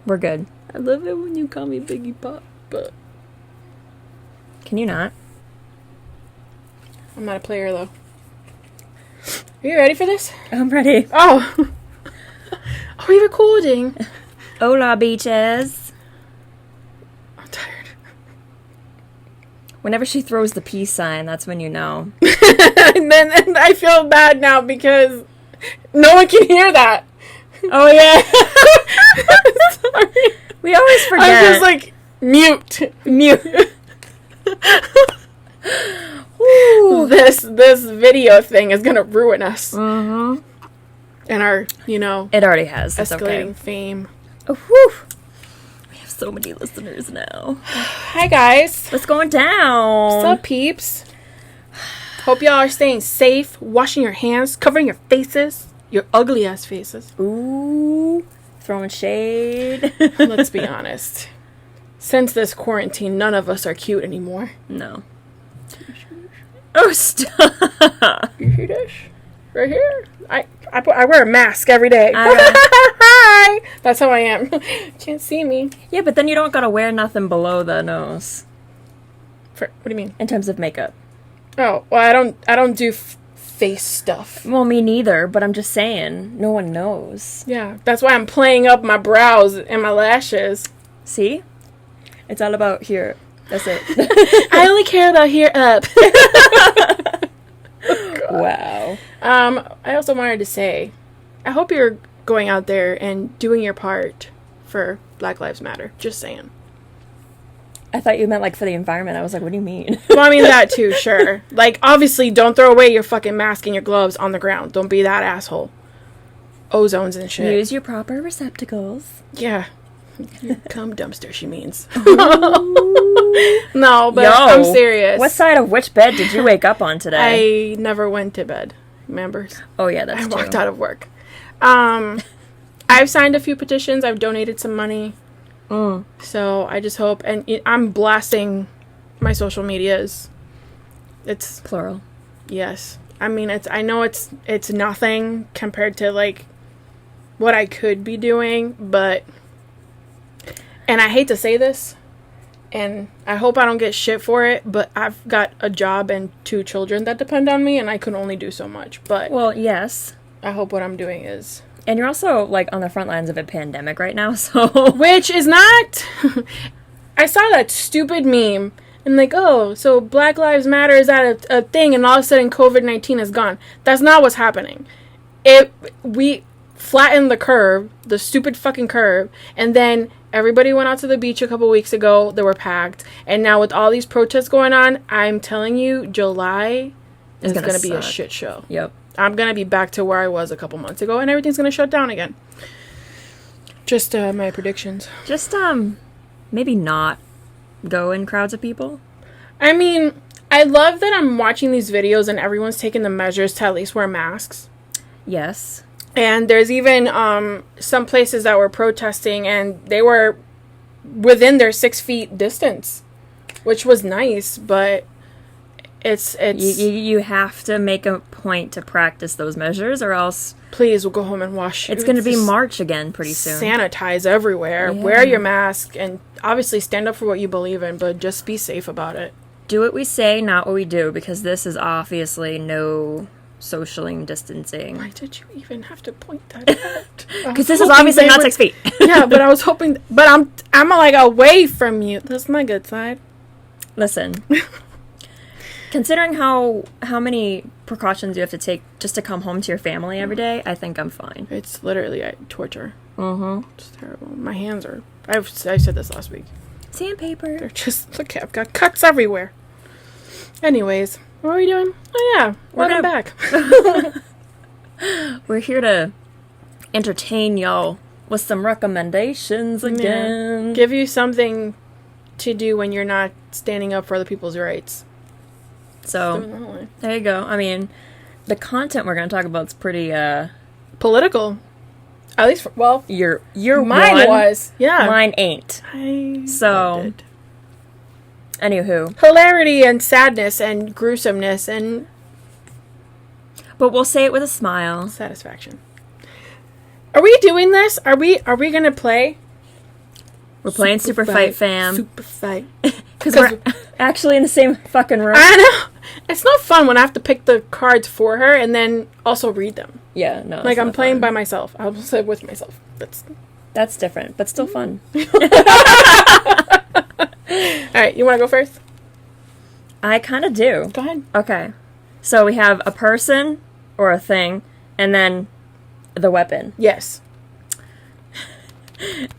We're good. I love it when you call me Biggie Pop, but Can you not? I'm not a player, though. Are you ready for this? I'm ready. Oh! Are we recording? Hola, beaches. I'm tired. Whenever she throws the peace sign, that's when you know. and I feel bad now because no one can hear that. Oh, yeah. Sorry. We always forget. I'm just like, mute. This video thing is gonna ruin us. Mm-hmm. And our, It already has. It's escalating okay. fame. Oh, whew. We have so many listeners now. Hi, guys. What's going down? What's up, peeps? Hope y'all are staying safe, washing your hands, covering your faces. Your ugly ass faces. Ooh. Throwing shade. Let's be honest. Since this quarantine, none of us are cute anymore. No. Oh, stop. You see this? Right here? I wear a mask every day. I Hi! That's how I am. Can't see me. Yeah, but then you don't gotta wear nothing below the nose. What do you mean? In terms of makeup. Oh, well, I don't do face stuff. Well, me neither, but I'm just saying, no one knows. Yeah, that's why I'm playing up my brows and my lashes. See? It's all about here. That's it. I only care about here up. Wow. I also wanted to say, I hope you're going out there and doing your part for Black Lives Matter. Just saying. I thought you meant like for the environment. I was like, what do you mean? Well, I mean that too, sure. Like, obviously, don't throw away your fucking mask and your gloves on the ground. Don't be that asshole. Ozones and shit. Use your proper receptacles. Yeah. Cum dumpster, she means. No, but Yo, I'm serious. What side of which bed did you wake up on today? I never went to bed. Remember? Oh, yeah, that's I true. walked out of work. I've signed a few petitions. I've donated some money. So I just hope, and I'm blasting my social medias. It's plural. Yes. I mean, I know it's nothing compared to like what I could be doing, but, and I hate to say this, and I hope I don't get shit for it, but I've got a job and 2 children that depend on me, and I can only do so much. But Well, yes. I hope what I'm doing is. And you're also, like, on the front lines of a pandemic right now, so. Which is not. I saw that stupid meme, and like, oh, so Black Lives Matter is that a thing, and all of a sudden COVID-19 is gone. That's not what's happening. We flattened the curve, the stupid fucking curve, and then everybody went out to the beach a couple weeks ago. They were packed, and now with all these protests going on, I'm telling you, July is gonna be a shit show. Yep. I'm going to be back to where I was a couple months ago, and everything's going to shut down again. Just my predictions. Just, maybe not go in crowds of people. I mean, I love that I'm watching these videos and everyone's taking the measures to at least wear masks. Yes. And there's even some places that were protesting, and they were within their 6 feet distance, which was nice, but it's you have to make a point to practice those measures, or else please, we'll go home and wash. It's going to be March again pretty soon. Sanitize everywhere. Yeah. Wear your mask, and obviously stand up for what you believe in, but just be safe about it. Do what we say, not what we do, because this is obviously no socialing distancing. Why did you even have to point that out? Because this is obviously not 6 feet. Yeah, but I was hoping. But I'm like away from you. That's my good side. Listen. Considering how many precautions you have to take just to come home to your family every day, I think I'm fine. It's literally torture. Mm-hmm. It's terrible. My hands are. I said this last week. Sandpaper. They're just, look, I've got cuts everywhere. Anyways, what are we doing? Oh yeah, welcome back. We're here to entertain y'all with some recommendations again. Yeah. Give you something to do when you're not standing up for other people's rights. So, there you go. I mean, the content we're going to talk about is pretty, political. At least, well, your mine was. Yeah. Mine ain't. I so, loved it. Anywho. Hilarity and sadness and gruesomeness and... But we'll say it with a smile. Satisfaction. Are we doing this? Are we going to play? We're playing Super Fight Fam. Super Fight. Because we're actually in the same fucking room. I know. It's not fun when I have to pick the cards for her and then also read them. Yeah, no. Like, I'm playing by myself. I'll play with myself. That's different, but still fun. Alright, you want to go first? I kind of do. Go ahead. Okay. So we have a person or a thing, and then the weapon. Yes.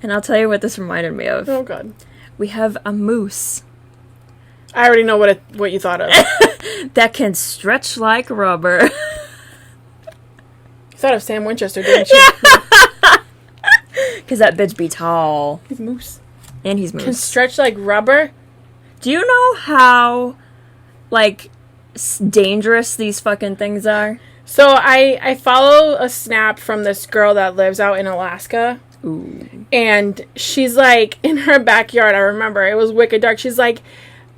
And I'll tell you what this reminded me of. Oh, God. We have a moose. I already know what you thought of. That can stretch like rubber. You thought of Sam Winchester, didn't you? Because that bitch be tall. He's moose. And he's moose. Can stretch like rubber? Do you know how, like, dangerous these fucking things are? So I follow a snap from this girl that lives out in Alaska. Ooh. And she's like, in her backyard, I remember, it was wicked dark. She's like,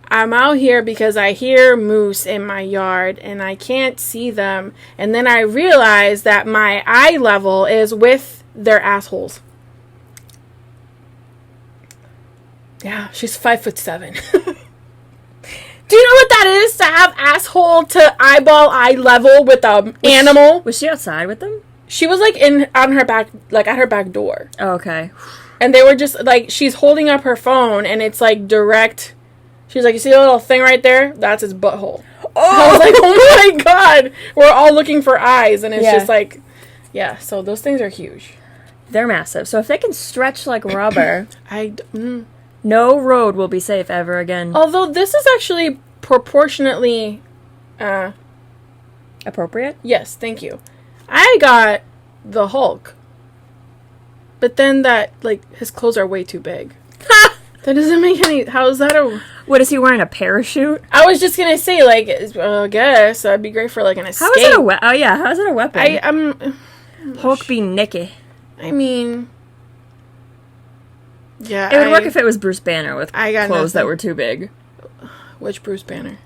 I'm out here because I hear moose in my yard and I can't see them. And then I realize that my eye level is with their assholes. Yeah, she's 5'7". Do you know what that is? To have asshole to eyeball eye level with an animal? Was she outside with them? She was like on her back, like at her back door. Oh, okay. And they were just like, she's holding up her phone and it's like direct. She's like, you see the little thing right there? That's his butthole. Oh! I was like, oh my God. We're all looking for eyes. And it's just like, yeah, so those things are huge. They're massive. So if they can stretch like rubber, No road will be safe ever again. Although this is actually proportionately appropriate? Yes, thank you. I got the Hulk. But then that, like, his clothes are way too big. That doesn't make any... How is that a... What, is he wearing a parachute? I was just gonna say, like, I guess that'd be great for, like, an escape. How is it a weapon? Oh, yeah, how is it a weapon? Hulk be Nicky. I mean... Yeah, it would work if it was Bruce Banner with clothes that were too big. Which Bruce Banner?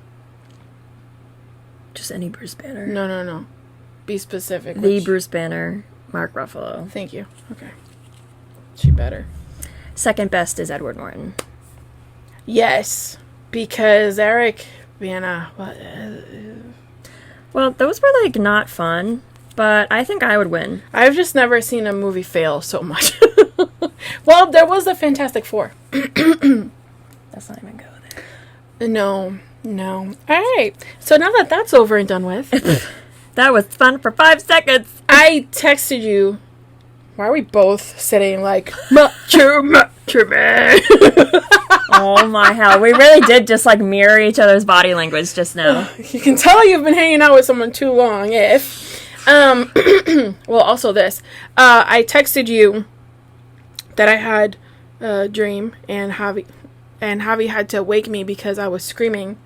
Just any Bruce Banner. No. Be specific. The Bruce Banner, Mark Ruffalo. Thank you. Okay. She better. Second best is Edward Norton. Yes, because Eric Bana. Well, those were like not fun, but I think I would win. I've just never seen a movie fail so much. Well, there was the Fantastic Four. Let's not even go there. No. All right. So now that that's over and done with, that was fun for 5 seconds. I texted you. Why are we both sitting like macho man? Oh my hell. We really did just like mirror each other's body language just now. You can tell you've been hanging out with someone too long if well, also this. I texted you that I had a dream and Javi had to wake me because I was screaming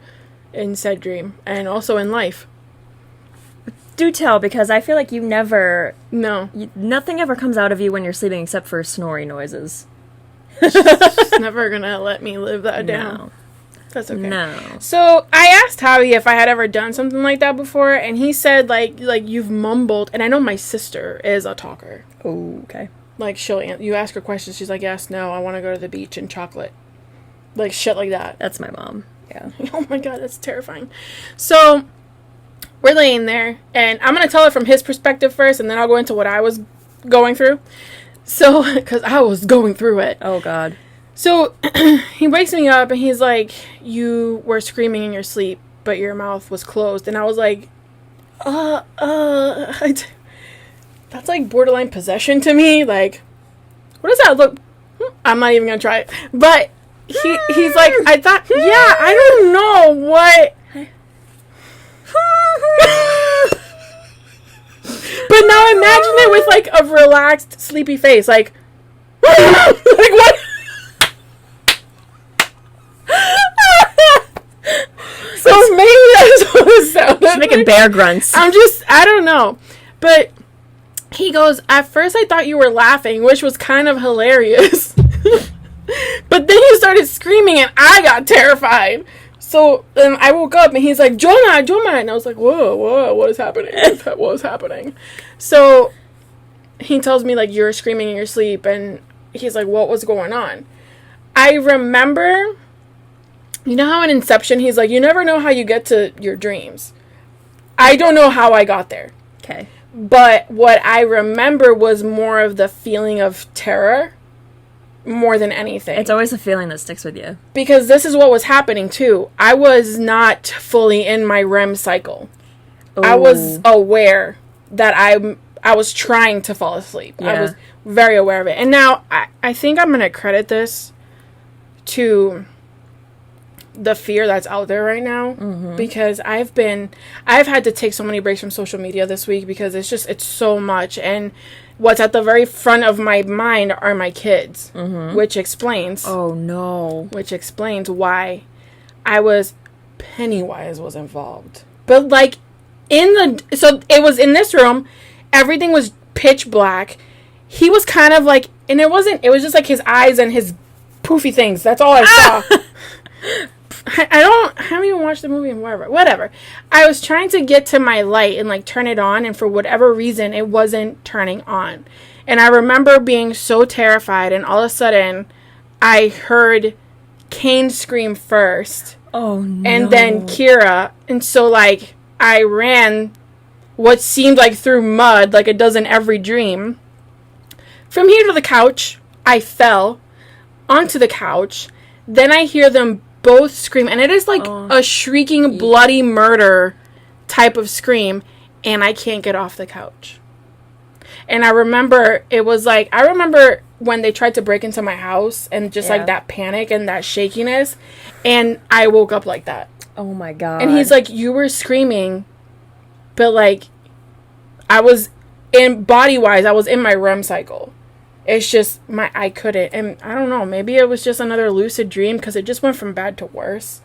in said dream and also in life. Do tell, because I feel like you never... No. Nothing ever comes out of you when you're sleeping except for snoring noises. She's never gonna let me live that down. No. That's okay. No. So, I asked Javi if I had ever done something like that before, and he said, like you've mumbled, and I know my sister is a talker. Oh, okay. Like, you ask her questions, she's like, yes, no, I want to go to the beach and chocolate. Like, shit like that. That's my mom. Yeah. Oh my God, that's terrifying. So... we're laying there, and I'm going to tell it from his perspective first, and then I'll go into what I was going through. So, because I was going through it. Oh, God. So, he wakes me up, and he's like, you were screaming in your sleep, but your mouth was closed. And I was like, that's like borderline possession to me. Like, what does that look? I'm not even going to try it. But he's like, I thought, yeah, I don't know what... But now imagine it with like a relaxed, sleepy face, like what? So maybe that's what it sounded. She's making bear grunts. I don't know. But he goes, at first I thought you were laughing, which was kind of hilarious. But then you started screaming and I got terrified. So then I woke up and he's like, Jonah, and I was like, whoa, what is happening? What was happening? So he tells me, like, you're screaming in your sleep, and he's like, what was going on? I remember, you know how in Inception he's like, you never know how you get to your dreams. I don't know how I got there. Okay. But what I remember was more of the feeling of terror more than anything. It's always a feeling that sticks with you. Because this is what was happening too. I was not fully in my REM cycle. Ooh. I was aware that I was trying to fall asleep. Yeah. I was very aware of it. And now I think I'm going to credit this to the fear that's out there right now, because I've had to take so many breaks from social media this week because it's so much, and what's at the very front of my mind are my kids, which explains why Pennywise was involved. But like so it was in this room, everything was pitch black. He was kind of like, and it was just like his eyes and his poofy things. That's all I saw. I haven't even watched the movie in whatever. I was trying to get to my light and like turn it on, and for whatever reason it wasn't turning on. And I remember being so terrified, and all of a sudden I heard Kane scream first. Oh no. And then Kira. And so like I ran what seemed like through mud, like it does in every dream. From here to the couch, I fell onto the couch. Then I hear them both scream, and it is like a shrieking, bloody murder type of scream, and I can't get off the couch. And I remember when they tried to break into my house, and just like that panic and that shakiness, and I woke up like that. Oh my god. And he's like, you were screaming, but like I was body-wise, I was in my REM cycle. It's just, I couldn't. And I don't know, maybe it was just another lucid dream because it just went from bad to worse.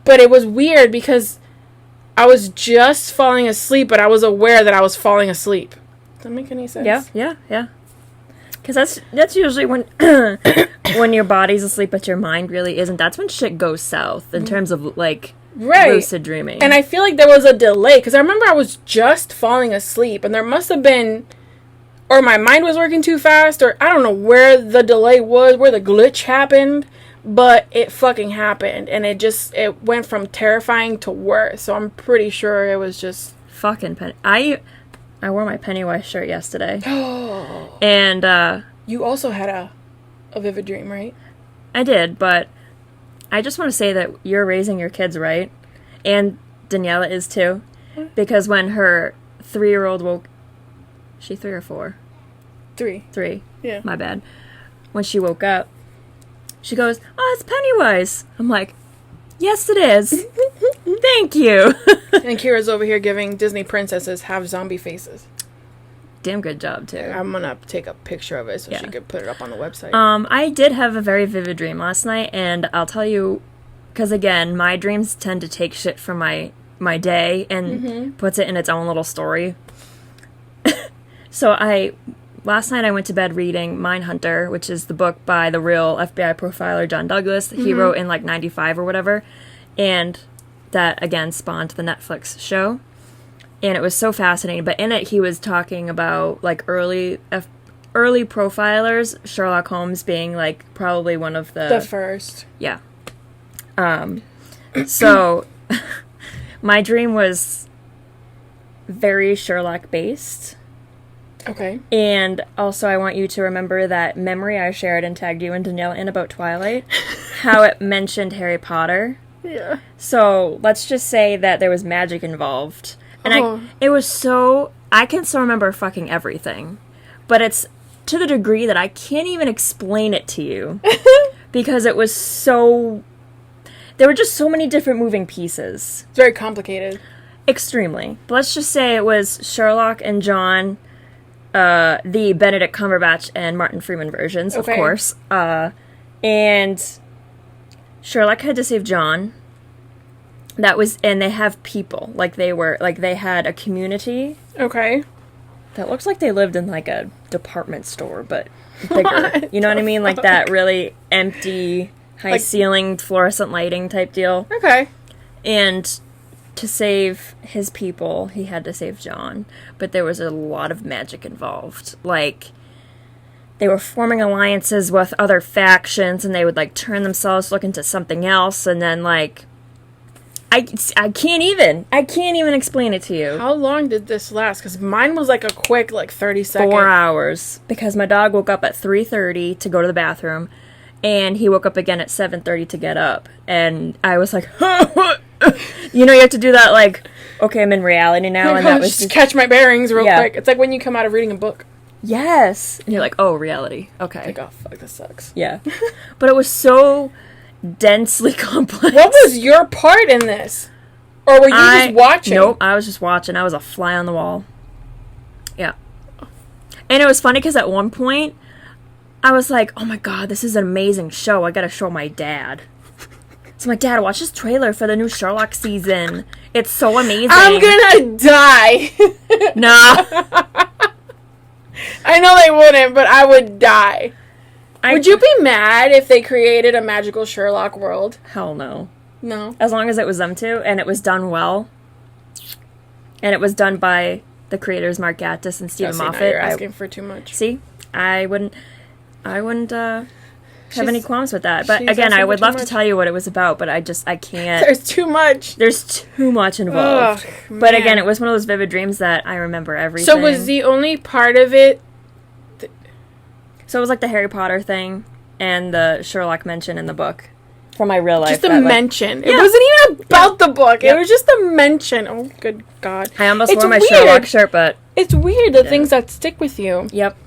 But it was weird because I was just falling asleep, but I was aware that I was falling asleep. Does that make any sense? Yeah. Because that's usually when when your body's asleep but your mind really isn't. That's when shit goes south in terms of, like, lucid dreaming. And I feel like there was a delay because I remember I was just falling asleep, and there must have been... or my mind was working too fast, or I don't know where the delay was, where the glitch happened, but it fucking happened, and it went from terrifying to worse, so I'm pretty sure it was just... Fucking I wore my Pennywise shirt yesterday. And, you also had a vivid dream, right? I did, but I just want to say that you're raising your kids right, and Daniela is too, because when her 3-year-old woke... She 3 or 4? 3. 3. Yeah. My bad. When she woke up, she goes, "Oh, it's Pennywise." I'm like, "Yes, it is." Thank you. And Kira's over here giving Disney princesses have zombie faces. Damn good job, too. I'm going to take a picture of it so she could put it up on the website. I did have a very vivid dream last night, and I'll tell you, because again, my dreams tend to take shit from my day and puts it in its own little story. So last night I went to bed reading Mindhunter, which is the book by the real FBI profiler John Douglas. He wrote in like 95 or whatever. And that, again, spawned the Netflix show. And it was so fascinating. But in it, he was talking about like early profilers, Sherlock Holmes being like probably one of the first. Yeah. So my dream was very Sherlock based. Okay. And also I want you to remember that memory I shared and tagged you and Danielle in about Twilight, how it mentioned Harry Potter. Yeah. So let's just say that there was magic involved. And I can still remember fucking everything. But it's to the degree that I can't even explain it to you. Because it was so... There were just so many different moving pieces. It's very complicated. Extremely. But let's just say it was Sherlock and John... the Benedict Cumberbatch and Martin Freeman versions, of course. And Sherlock had to save John. And they have people. They had a community. Okay. That looks like they lived in, like, a department store, but bigger. You know what I mean? Like that really empty, high-ceilinged, fluorescent lighting type deal. Okay. And... to save his people, he had to save John. But there was a lot of magic involved. Like, they were forming alliances with other factions, and they would, like, turn themselves, look into something else, and then, like, I can't even explain it to you. How long did this last? Because mine was like a quick, like 30 seconds. 4 hours. Because my dog woke up at 3:30 to go to the bathroom, and he woke up again at 7:30 to get up. And I was like, you know, you have to do that, like, okay, I'm in reality now. And that was just catch my bearings real quick. It's like when you come out of reading a book. Yes. And you're like, oh, reality. Okay. Like, oh, fuck, this sucks. Yeah. But it was so densely complex. What was your part in this? Or were you just watching? Nope, I was just watching. I was a fly on the wall. Yeah. And it was funny because at one point, I was like, oh my god, this is an amazing show. I gotta show my dad. So my dad, watch this trailer for the new Sherlock season. It's so amazing. I'm gonna die. Nah. I know they wouldn't, but I would die. Would you be mad if they created a magical Sherlock world? Hell no. No. As long as it was them two, and it was done well. And it was done by the creators Mark Gatiss and Stephen Moffat. You're asking for too much. See? I wouldn't have any qualms with that. But again, I would love to tell you what it was about, but I can't. There's too much. There's too much involved. But again, it was one of those vivid dreams that I remember everything. So was the only part of it... So it was like the Harry Potter thing and the Sherlock mention in the book from my real life. Just a mention. It wasn't even about the book. Yep. It was just a mention. Oh, good God. I almost wore my Sherlock shirt, but... It's weird, the things that stick with you. Yep.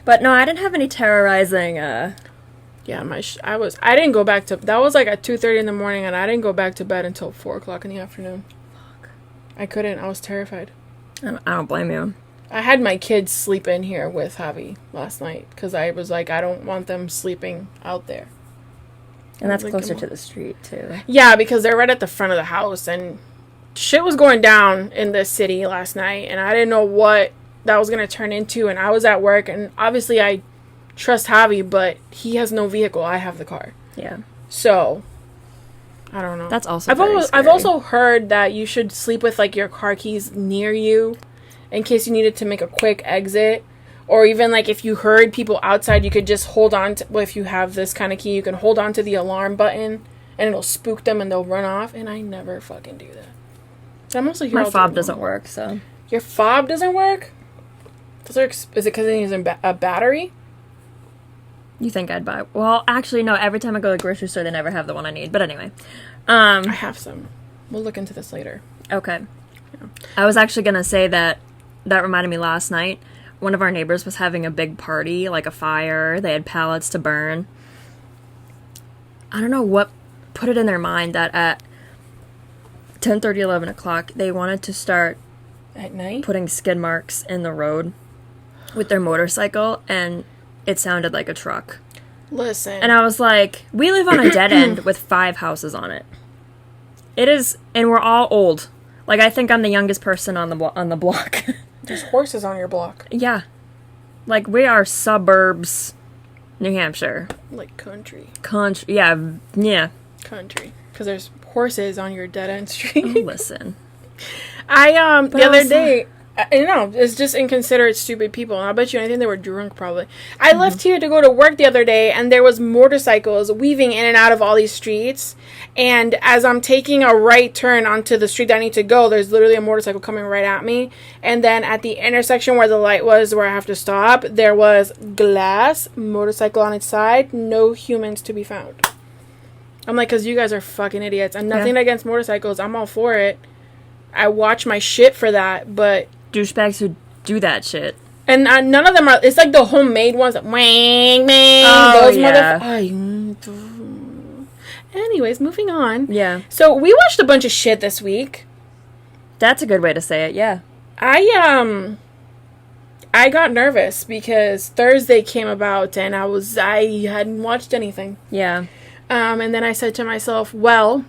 But no, I didn't have any terrorizing... Yeah, I didn't go back to... That was like at 2:30 in the morning, and I didn't go back to bed until 4 o'clock in the afternoon. Fuck. I couldn't. I was terrified. I don't blame you. I had my kids sleep in here with Javi last night because I was like, I don't want them sleeping out there. And that's closer to the street, too. Yeah, because they're right at the front of the house, and shit was going down in this city last night, and I didn't know what that was going to turn into, and I was at work, and obviously I trust Javi, but he has no vehicle. I have the car. Yeah. So, I don't know. That's also I've also heard that you should sleep with, like, your car keys near you in case you needed to make a quick exit. Or even, like, if you heard people outside, you could just hold on to... Well, if you have this kind of key, you can hold on to the alarm button, and it'll spook them, and they'll run off. And I never fucking do that. So I'm also here. My fob doesn't work, so... Your fob doesn't work? Is it because it needs a battery? You think I'd buy... Well, actually, no. Every time I go to the grocery store, they never have the one I need. But anyway. I have some. We'll look into this later. Okay. Yeah. I was actually going to say that reminded me last night. One of our neighbors was having a big party, like a fire. They had pallets to burn. I don't know what put it in their mind that at 10:30, 11 o'clock, they wanted to start at night putting skid marks in the road with their motorcycle, and it sounded like a truck. Listen. And I was like, we live on a dead end with 5 houses on it. It is, and we're all old. Like, I think I'm the youngest person on the block. There's horses on your block. Yeah. Like, we are suburbs, New Hampshire. Like country. Country, yeah. Country. Because there's horses on your dead-end street. Oh, listen. The other day... it's just inconsiderate, stupid people. And I bet you anything they were drunk, probably. I left here to go to work the other day, and there was motorcycles weaving in and out of all these streets. And as I'm taking a right turn onto the street that I need to go, there's literally a motorcycle coming right at me. And then at the intersection where the light was, where I have to stop, there was glass, motorcycle on its side, no humans to be found. I'm like, because you guys are fucking idiots. And nothing against motorcycles. I'm all for it. I watch my shit for that, but... douchebags who do that shit. And none of them are... It's like the homemade ones. That wang, bang. Oh, those yeah. Anyways, moving on. Yeah. So, we watched a bunch of shit this week. That's a good way to say it, yeah. I got nervous because Thursday came about and I hadn't watched anything. Yeah. And then I said to myself, well,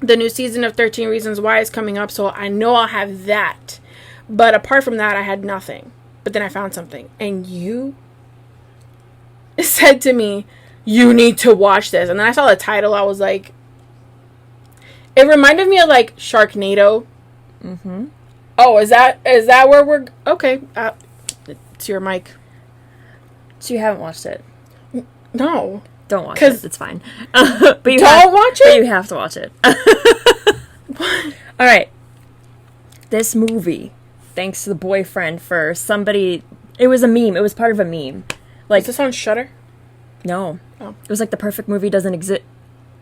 the new season of 13 Reasons Why is coming up, so I know I'll have that. But apart from that, I had nothing. But then I found something. And you said to me, you need to watch this. And then I saw the title. I was like... It reminded me of, like, Sharknado. Mm-hmm. Oh, is that where we're... Okay. It's your mic. So you haven't watched it? No. Don't watch it. It's fine. But you Don't watch it? But you have to watch it. All right. This movie, thanks to the boyfriend for somebody... It was a meme. It was part of a meme. Like, is this on Shudder? No. Oh. It was like the perfect movie doesn't exist.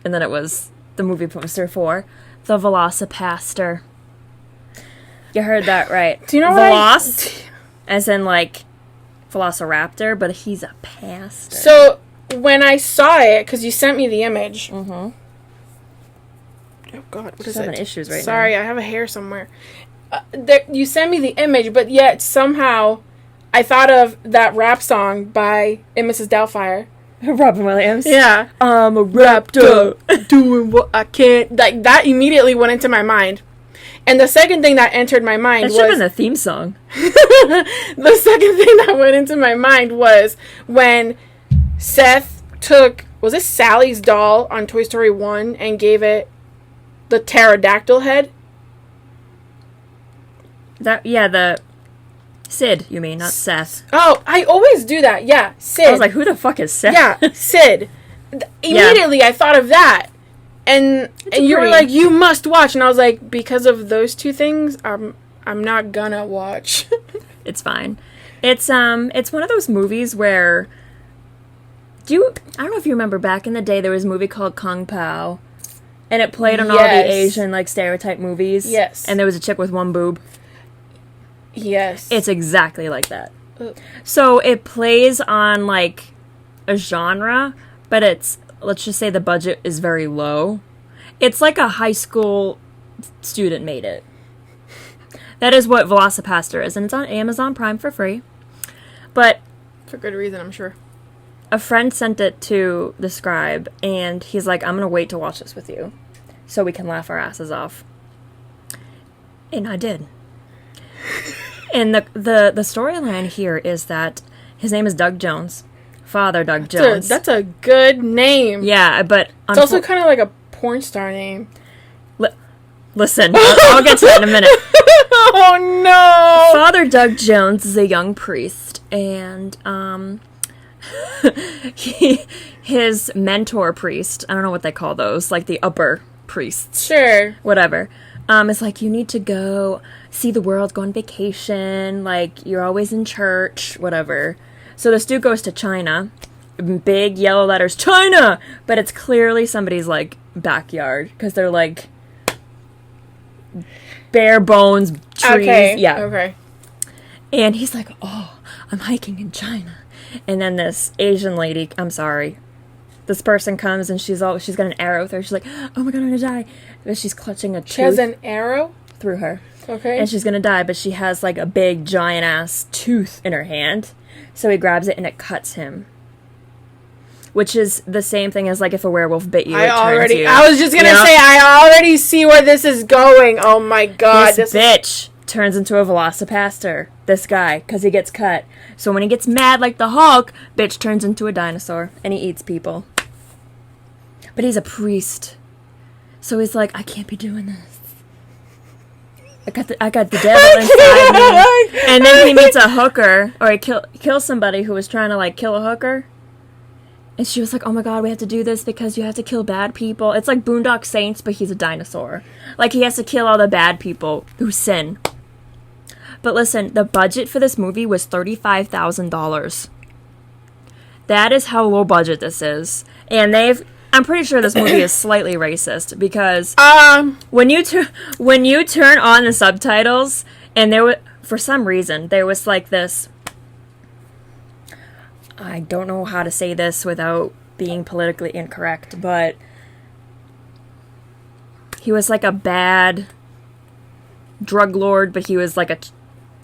And then it was the movie poster for the Velocipastor. You heard that right. Do you know Veloc, as in like Velociraptor, but he's a pastor. So when I saw it, because you sent me the image. Mm-hmm. Oh God, what is having it? issues right now. Sorry, I have a hair somewhere. You sent me the image, but yet somehow I thought of that rap song by Mrs. Doubtfire. Robin Williams. Yeah. I'm a raptor. Doing what I can't. Like, that immediately went into my mind. And the second thing that entered my mind That should have been the theme song. The second thing that went into my mind was when Seth took, was it Sally's doll on Toy Story 1 and gave it the pterodactyl head? The Sid, you mean, not Seth. Oh, I always do that. Yeah, Sid. I was like, who the fuck is Seth? Yeah, Sid. Immediately I thought of that. And you were like, you must watch. And I was like, because of those two things, I'm not gonna watch. It's fine. It's one of those movies where I don't know if you remember back in the day there was a movie called Kung Pao. And it played on all the Asian like stereotype movies. Yes. And there was a chick with one boob. Yes. It's exactly like that. Ugh. So it plays on like a genre, but let's just say the budget is very low. It's like a high school student made it. That is what Velocipastor is, and it's on Amazon Prime for free. But for good reason, I'm sure. a friend sent it to the scribe, and he's like, I'm going to wait to watch this with you so we can laugh our asses off. And I did. And the storyline here is that his name is Doug Jones. Father Doug Jones. That's a good name. Yeah, but... It's also kind of like a porn star name. Listen, I'll get to that in a minute. Oh, no! Father Doug Jones is a young priest, and his mentor priest, I don't know what they call those, like the upper priests. Sure. Whatever. It's like, you need to go see the world, go on vacation, like, you're always in church, whatever. So this dude goes to China, big yellow letters, China! But it's clearly somebody's, like, backyard, because they're, like, bare bones, trees. Okay. Yeah. Okay. And he's like, oh, I'm hiking in China. And then this Asian lady, I'm sorry, this person comes and she's got an arrow with her. She's like, oh my God, I'm gonna die. But she's clutching a tooth. She has an arrow? Through her. Okay. And she's gonna die, but she has like a big giant ass tooth in her hand. So he grabs it and it cuts him. Which is the same thing as like if a werewolf bit you, I was just gonna Yep. say, I already see where this is going. Oh my God. This bitch turns into a Velocipastor. This guy, because he gets cut. So when he gets mad like the Hulk, bitch turns into a dinosaur and he eats people. But he's a priest. So he's like, I can't be doing this. I got the devil inside me. And then he meets a hooker, or he kills somebody who was trying to like kill a hooker. And she was like, oh my God, we have to do this because you have to kill bad people. It's like Boondock Saints, but he's a dinosaur. Like, he has to kill all the bad people who sin. But listen, the budget for this movie was $35,000. That is how low budget this is. And I'm pretty sure this movie is slightly racist because when you turn on the subtitles, and for some reason there was like this, I don't know how to say this without being politically incorrect, but he was like a bad drug lord, but he was like a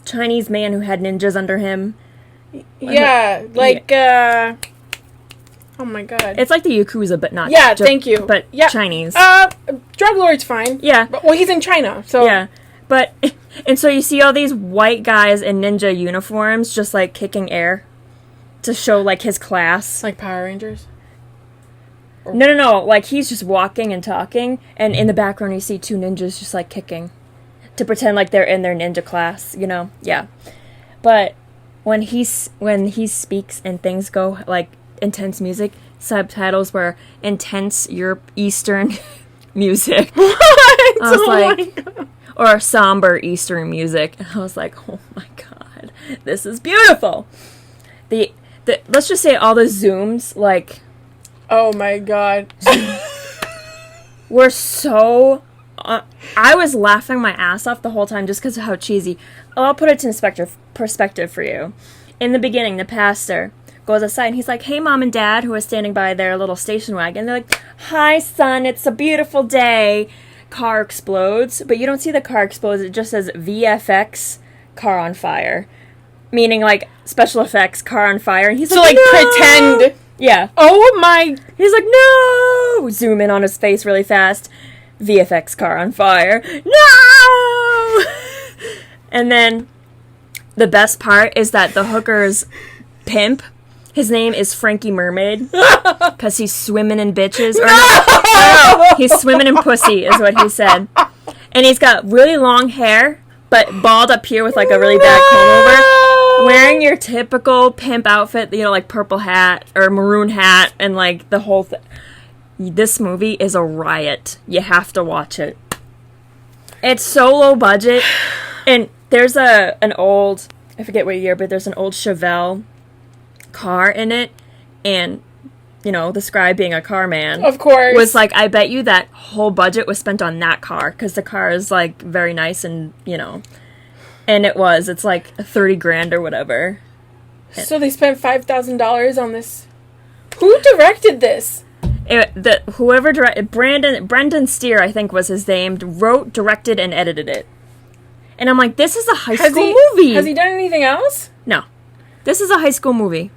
Chinese man who had ninjas under him. Yeah, like, oh my God. It's like the Yakuza, but not. Yeah, thank you. But yeah. Chinese. Drug lord's fine. Yeah. Well, he's in China, so. Yeah. But, and so you see all these white guys in ninja uniforms just like kicking air to show like his class. Like Power Rangers? No. Like he's just walking and talking, and in the background you see two ninjas just like kicking to pretend like they're in their ninja class, you know? Yeah. But when he speaks and things go like intense music, subtitles were intense Eastern music. What? I was Oh like, my God. or somber Eastern music, and I was like, oh my God, this is beautiful. The let's just say all the zooms like Oh my God. were so. I was laughing my ass off the whole time just because of how cheesy. I'll put it in perspective for you. In the beginning, the pastor goes aside and he's like, hey, Mom and Dad, who are standing by their little station wagon. They're like, hi, son, it's a beautiful day. Car explodes, but you don't see the car explodes. It just says VFX, car on fire. Meaning, like, special effects, car on fire. And he's So, like, like, no! pretend. Yeah. Oh my. He's like, no! Zoom in on his face really fast. VFX car on fire. No! And then the best part is that the hooker's pimp, his name is Frankie Mermaid, because he's swimming in bitches. Or no, he's swimming in pussy is what he said. And he's got really long hair, but bald up here with like a really bad comb over. Wearing your typical pimp outfit, you know, like purple hat or maroon hat and like the whole thing. This movie is a riot. You have to watch it. It's so low budget. And there's an old, I forget what year, but there's an old Chevelle car in it. And, you know, the scribe being a car man. Of course. Was like, I bet you that whole budget was spent on that car. Because the car is, like, very nice and, you know. And it was. It's like 30 grand or whatever. So they spent $5,000 on this. Who directed this? Whoever directed, Brendan Steer, I think was his name, wrote, directed, and edited it. And I'm like, this is a high school movie. Has he done anything else? No. This is a high school movie.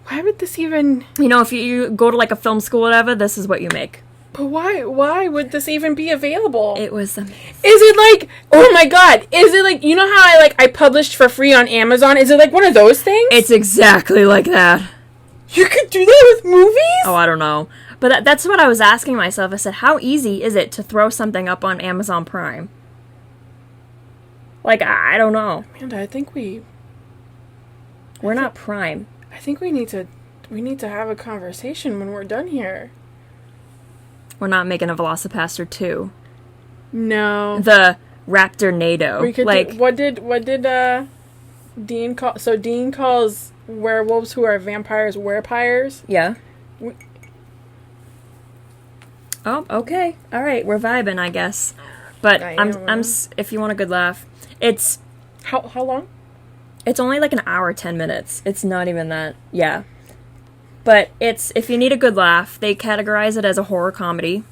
Why would this even... You know, if you go to like a film school or whatever, this is what you make. But why would this even be available? It was amazing. Is it like, oh my God, is it like, you know how I published for free on Amazon? Is it like one of those things? It's exactly like that. You could do that with movies? Oh, I don't know. But that's what I was asking myself. I said, how easy is it to throw something up on Amazon Prime? Like, I don't know. Amanda, I think we're not Prime. I think we need to have a conversation when we're done here. We're not making a Velocipastor 2. No. The Raptor NATO. We could what did Dean call? So Dean calls werewolves who are vampires werepires. Yeah. Oh, okay. All right, we're vibing, I guess. But I'm if you want a good laugh, it's how long? It's only like an hour, 10 minutes. It's not even that. Yeah. But it's, if you need a good laugh, they categorize it as a horror comedy.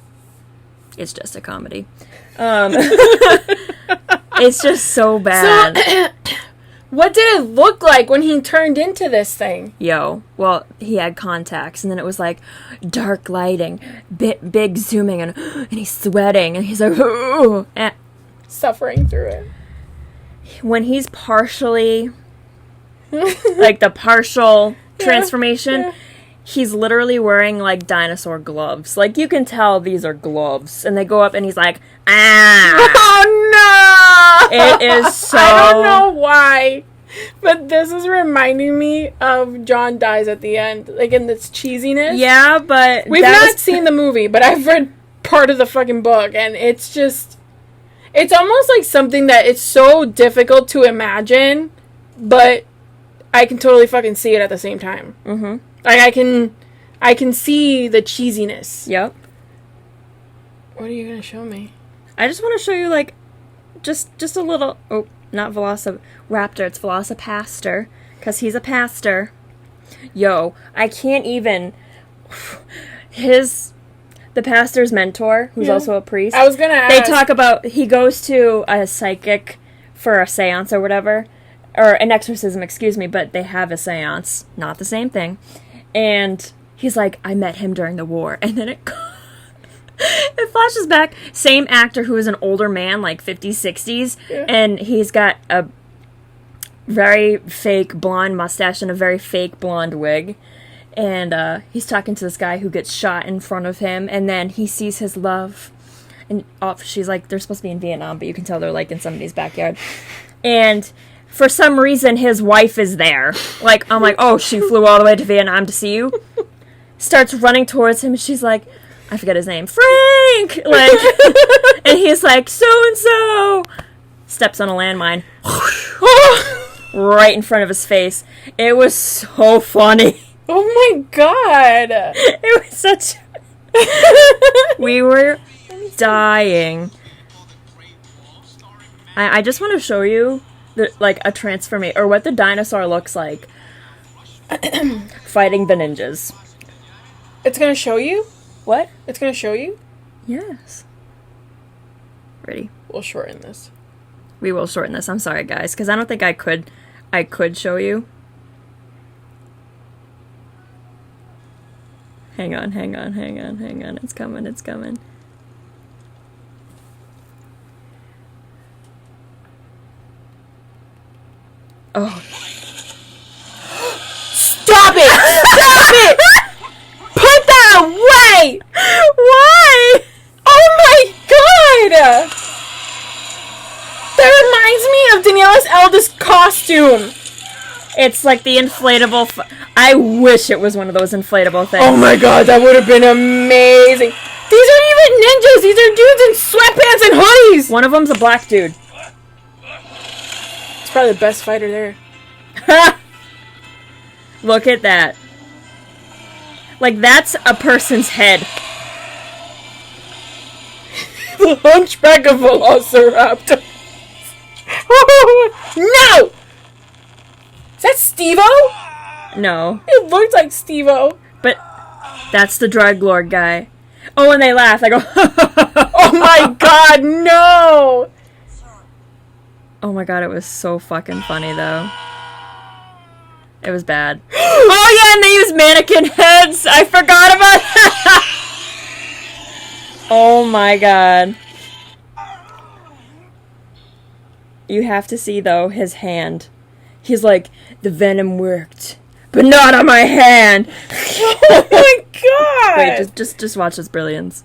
It's just a comedy. It's just so bad. So, what did it look like when he turned into this thing? Well, he had contacts, and then it was like dark lighting, big zooming, and he's sweating, and he's like, ooh, suffering through it. When he's partially, like the partial transformation, he's literally wearing like dinosaur gloves. Like you can tell these are gloves, and they go up, and he's like, ah. Oh no! It is so. I don't know why, but this is reminding me of John Dies at the end, like in this cheesiness. Yeah, but we've not seen the movie, but I've read part of the fucking book, and it's just. It's almost like something that it's so difficult to imagine, but I can totally fucking see it at the same time. Mm-hmm. Like I can see the cheesiness. Yep. What are you gonna show me? I just want to show you like, just a little. Oh, not Raptor. It's Velocipastor, because he's a pastor. I can't even. The pastor's mentor, who's also a priest. I was gonna ask. They talk about, he goes to a psychic for a seance or whatever. Or an exorcism, excuse me, but they have a seance. Not the same thing. And he's like, I met him during the war. And then it flashes back. Same actor who is an older man, like 50s, 60s. Yeah. And he's got a very fake blonde mustache and a very fake blonde wig. And he's talking to this guy who gets shot in front of him, and then he sees his love. And she's like, they're supposed to be in Vietnam, but you can tell they're like in somebody's backyard. And for some reason, his wife is there. Like, I'm like, oh, she flew all the way to Vietnam to see you? Starts running towards him, and she's like, I forget his name, Frank! Like, and he's like, so-and-so! Steps on a landmine. Right in front of his face. It was so funny. Oh my god! It was such... We were dying. I just want to show you, like, a transformation, or what the dinosaur looks like fighting the ninjas. It's gonna show you? What? It's gonna show you? Yes. Ready? We'll shorten this. We will shorten this. I'm sorry, guys, because I don't think I could show you. Hang on. It's coming. Oh. Stop it! Stop it! Put that away! Why? Oh my god! That reminds me of Daniela's eldest costume. It's like the inflatable... I wish it was one of those inflatable things. Oh my god, that would have been amazing. These aren't even ninjas. These are dudes in sweatpants and hoodies. One of them's a black dude. He's probably the best fighter there. Look at that. Like, that's a person's head. The Hunchback of Velociraptor. No! Is that Steve-O? No. It looked like Steve-O. But that's the drug lord guy. Oh, and they laugh. They go, oh my god, no! Oh my god, it was so fucking funny, though. It was bad. Oh yeah, and they use mannequin heads! I forgot about that! Oh my god. You have to see, though, his hand. He's like, the venom worked, but not on my hand! Oh my god! Wait, just watch this brilliance.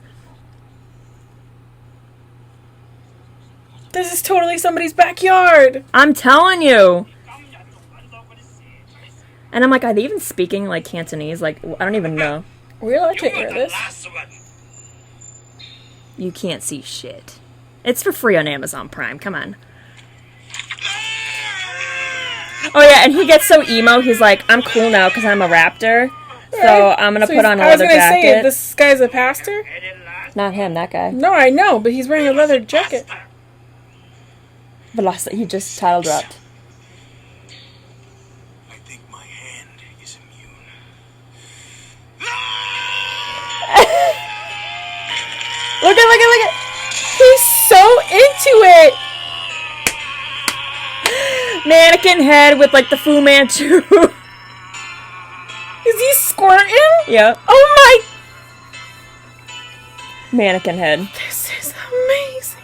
This is totally somebody's backyard! I'm telling you! And I'm like, are they even speaking, like, Cantonese? Like, I don't even know. We're allowed to air this? You can't see shit. It's for free on Amazon Prime, come on. Oh yeah, and he gets so emo, he's like, I'm cool now because I'm a raptor, so I'm gonna put on a leather jacket. I was gonna say, this guy's a pastor? Not him, that guy. No, I know, but he's wearing a leather jacket. He just title dropped. I think my hand is immune. Look at! He's so into it! Mannequin head with, like, the Fu Manchu. Is he squirting? Yep. Oh my... Mannequin head. This is amazing.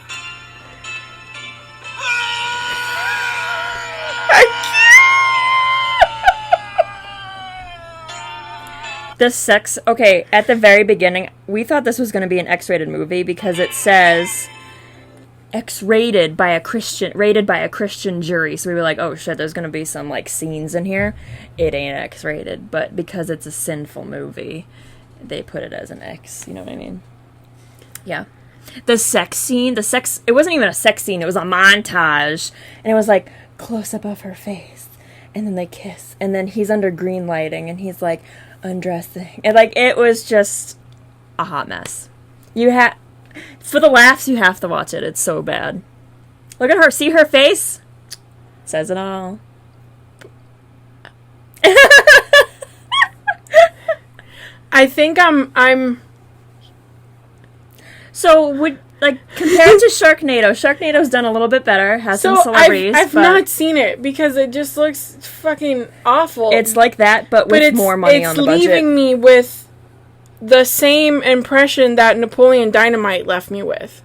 The sex... Okay, at the very beginning, we thought this was going to be an X-rated movie because it says X-rated by a Christian... Rated by a Christian jury. So we were like, oh shit, there's going to be some, like, scenes in here. It ain't X-rated, but because it's a sinful movie, they put it as an X. You know what I mean? Yeah. The sex scene... It wasn't even a sex scene. It was a montage. And it was, like, close up of her face. And then they kiss. And then he's under green lighting. And he's, like... undressing. And, like, it was just a hot mess. For the laughs, you have to watch it. It's so bad. Look at her. See her face? Says it all. I think I'm So, compared to Sharknado, Sharknado's done a little bit better. Has some celebrities. I've not seen it because it just looks fucking awful. It's like that, but with more money on the budget. It's leaving me with the same impression that Napoleon Dynamite left me with.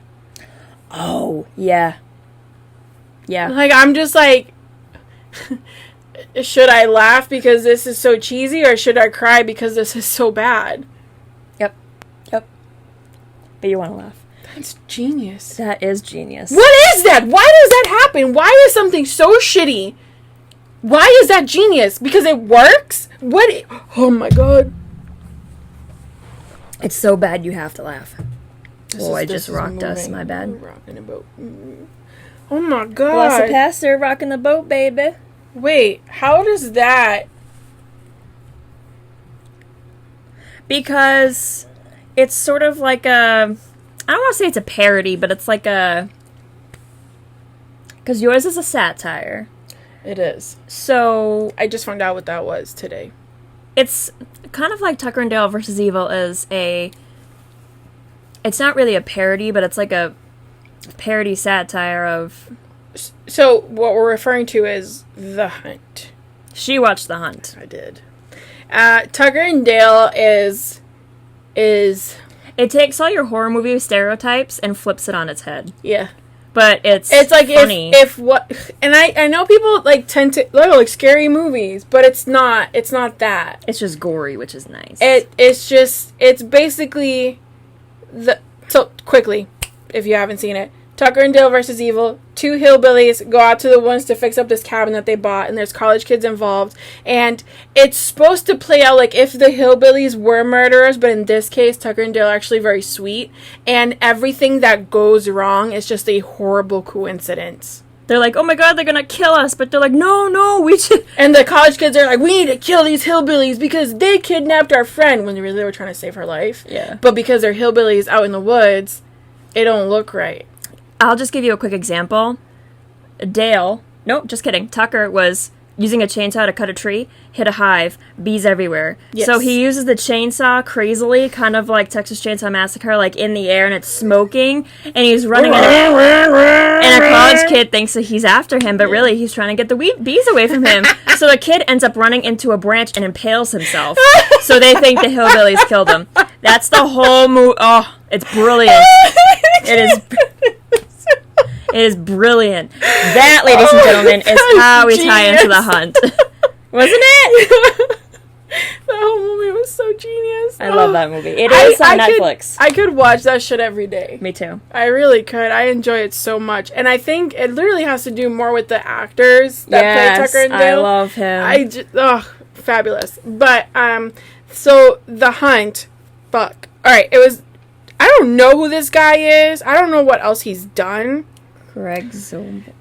Oh, yeah. Yeah. Like, I'm just like, should I laugh because this is so cheesy, or should I cry because this is so bad? Yep. But you want to laugh. That's genius. That is genius. What is that? Why does that happen? Why is something so shitty Why is that genius? Because it works? Oh my god. It's so bad you have to laugh. I This just is rocked us. moving. My bad. Rocking a boat. Oh my god. Velocipastor rocking the boat, baby. Wait, how does that... Because it's sort of like a... I don't want to say it's a parody, but it's like a... Because yours is a satire. It is. So... I just found out what that was today. It's kind of like Tucker and Dale versus Evil is a... It's not really a parody, but it's like a parody satire of... So, what we're referring to is The Hunt. She watched The Hunt. I did. Tucker and Dale is... It takes all your horror movie stereotypes and flips it on its head. Yeah. But it's like funny. if what... And I know people, like, tend to... like scary movies, but it's not that. It's just gory, which is nice. It's basically... So, quickly, if you haven't seen it, Tucker and Dale versus Evil, 2 hillbillies go out to the woods to fix up this cabin that they bought, and there's college kids involved, and it's supposed to play out like if the hillbillies were murderers, but in this case, Tucker and Dale are actually very sweet, and everything that goes wrong is just a horrible coincidence. They're like, oh my god, they're gonna kill us, but they're like, no, we should... And the college kids are like, we need to kill these hillbillies because they kidnapped our friend, when really they were trying to save her life. Yeah. But because they're hillbillies out in the woods, it don't look right. I'll just give you a quick example. Tucker was using a chainsaw to cut a tree, hit a hive, bees everywhere. Yes. So he uses the chainsaw crazily, kind of like Texas Chainsaw Massacre, like in the air and it's smoking, and he's running and a college kid thinks that he's after him, but really he's trying to get the bees away from him. So the kid ends up running into a branch and impales himself. So they think the hillbillies killed him. That's the whole movie. Oh, it's brilliant. It is brilliant. That, ladies and gentlemen, is how we tie into The Hunt. Wasn't it? That whole movie was so genius. I love that movie. It is on Netflix. I could watch that shit every day. Me too. I really could. I enjoy it so much. And I think it literally has to do more with the actors that play Tucker and Dale. I love him. Fabulous. But, so, The Hunt, fuck. Alright, I don't know who this guy is. I don't know what else he's done. Craig Zobel.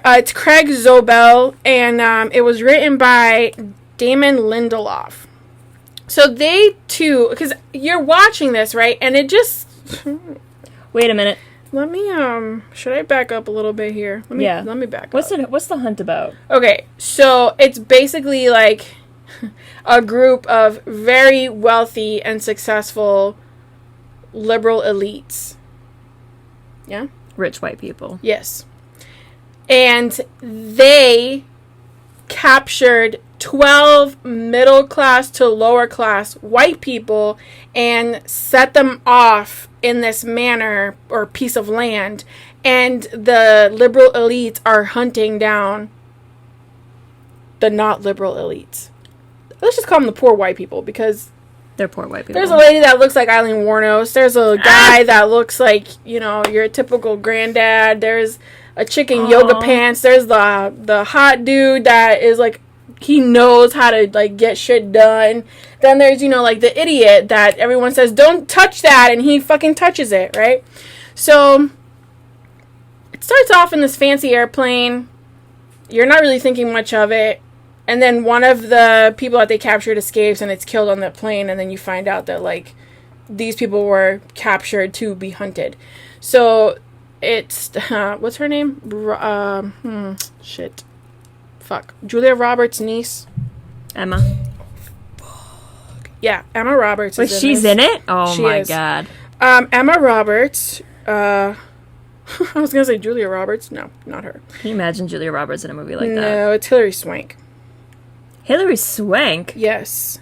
It's Craig Zobel, and it was written by Damon Lindelof. So they too, because you're watching this, right? And it just... Wait a minute. Let me, should I back up a little bit here? Let me back up. What's The Hunt about? Okay, so it's basically like a group of very wealthy and successful liberal elites. Yeah? Rich white people. Yes. And they captured 12 middle class to lower class white people and set them off in this manor or piece of land. And the liberal elites are hunting down the not liberal elites. Let's just call them the poor white people because... They're poor white people. There's a lady that looks like Eileen Wuornos. There's a guy that looks like, your typical granddad. There's a chick in yoga pants. There's the hot dude that is like, he knows how to like get shit done. Then there's, the idiot that everyone says, don't touch that, and he fucking touches it, right? So, it starts off in this fancy airplane. You're not really thinking much of it. And then one of the people that they captured escapes and it's killed on the plane. And then you find out that, like, these people were captured to be hunted. So, it's, what's her name? Julia Roberts' niece. Emma. Yeah, Emma Roberts is she's in it? Oh she my is. God. Emma Roberts, I was going to say Julia Roberts. No, not her. Can you imagine Julia Roberts in a movie like that? No, it's Hilary Swank. Hilary Swank? Yes.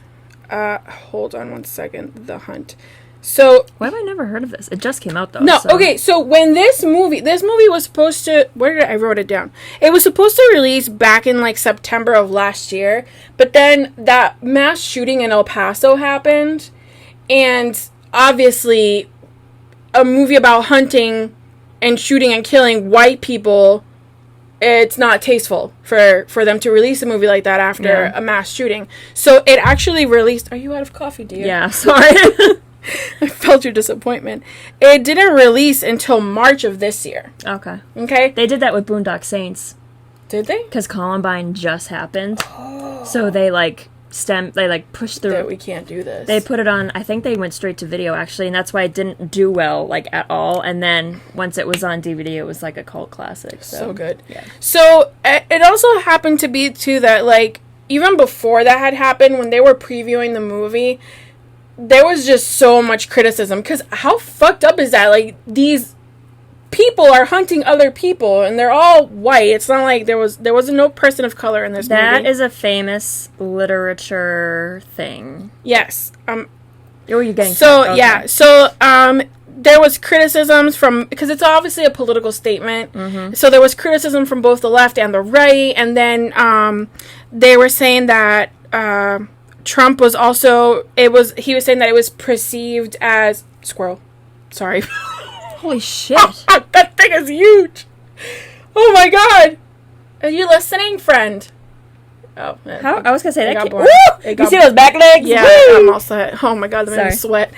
Hold on one second. The Hunt. So... Why have I never heard of this? It just came out, though. No, okay, so when this movie was supposed to... I wrote it down. It was supposed to release back in, like, September of last year, but then that mass shooting in El Paso happened, and obviously a movie about hunting and shooting and killing white people it's not tasteful for them to release a movie like that after a mass shooting. So it actually released... Are you out of coffee, dear? Yeah, sorry. I felt your disappointment. It didn't release until March of this year. Okay. Okay? They did that with Boondock Saints. Did they? Because Columbine just happened. Oh. So they, like, pushed through. That we can't do this. They put it on, I think they went straight to video, actually, and that's why it didn't do well, like, at all. And then, once it was on DVD, it was, like, a cult classic. So good. Yeah. So, it also happened to be, too, that, like, even before that had happened, when they were previewing the movie, there was just so much criticism. Because how fucked up is that? Like, these people are hunting other people, and they're all white. It's not like there was no person of color in this movie. That is a famous literature thing. Yes. What were you getting? So, okay. yeah. So, there was criticisms from... Because it's obviously a political statement. Mm-hmm. So, there was criticism from both the left and the right. And then, they were saying that, Trump was also... He was saying that it was perceived as... Squirrel. Sorry. Holy shit. That thing is huge. Oh my god. Are you listening, friend? Oh, How? I was going to say that. You see those back legs? Yeah, Woo! I'm all set. Oh my god, that made me sweat.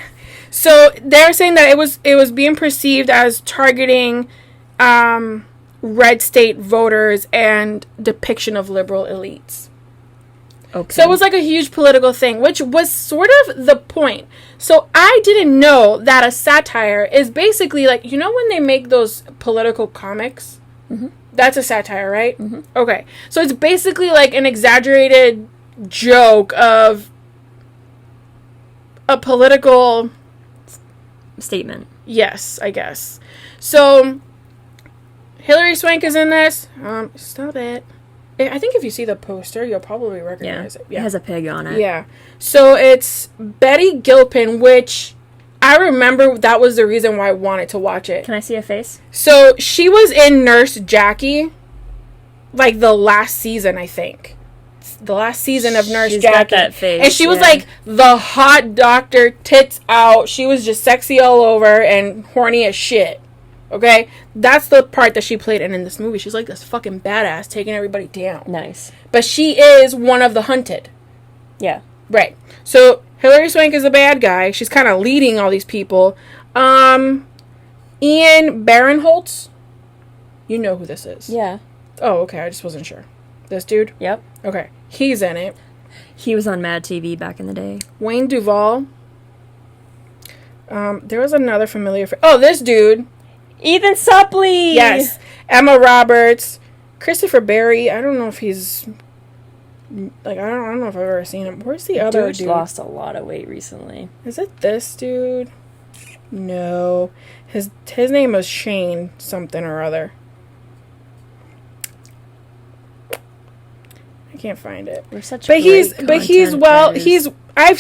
So they're saying that it was being perceived as targeting red state voters and depiction of liberal elites. Okay. So it was like a huge political thing, which was sort of the point. So I didn't know that a satire is basically like, you know when they make those political comics? Mm-hmm. That's a satire, right? Mm-hmm. Okay. So it's basically like an exaggerated joke of a political... statement. Yes, I guess. So Hilary Swank is in this. Stop it. I think if you see the poster, you'll probably recognize it. Yeah. It has a pig on it. Yeah. So it's Betty Gilpin, which I remember that was the reason why I wanted to watch it. Can I see a face? So she was in Nurse Jackie, like the last season, I think. The last season of Nurse She's Jackie. got that face. And she was like the hot doctor, tits out. She was just sexy all over and horny as shit. Okay? That's the part that she played in this movie. She's like this fucking badass taking everybody down. Nice. But she is one of the hunted. Yeah. Right. So Hilary Swank is the bad guy. She's kind of leading all these people. Ian Barinholtz. You know who this is. Yeah. Oh, okay. I just wasn't sure. This dude? Yep. Okay. He's in it. He was on Mad TV back in the day. Wayne Duvall. There was another familiar... this dude. Ethan Suplee! Yes. Emma Roberts. Christopher Barry. I don't know if he's... Like, I don't know if I've ever seen him. Where's the other dude? Lost a lot of weight recently. Is it this dude? No. His name was Shane something or other. I can't find it. We're such I've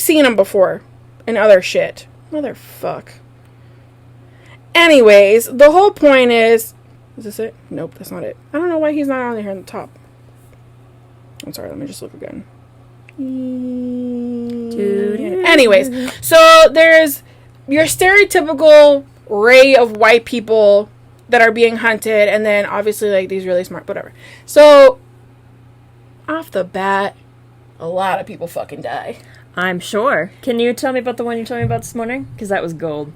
seen him before in other shit. Motherfuck. Anyways, the whole point is this it? Nope, that's not it. I don't know why he's not on here on the top. I'm sorry, let me just look again. Dude. Anyways, so there's your stereotypical array of white people that are being hunted, and then obviously like these really smart, whatever. So off the bat, a lot of people fucking die. I'm sure. Can you tell me about the one you told me about this morning? Because that was gold.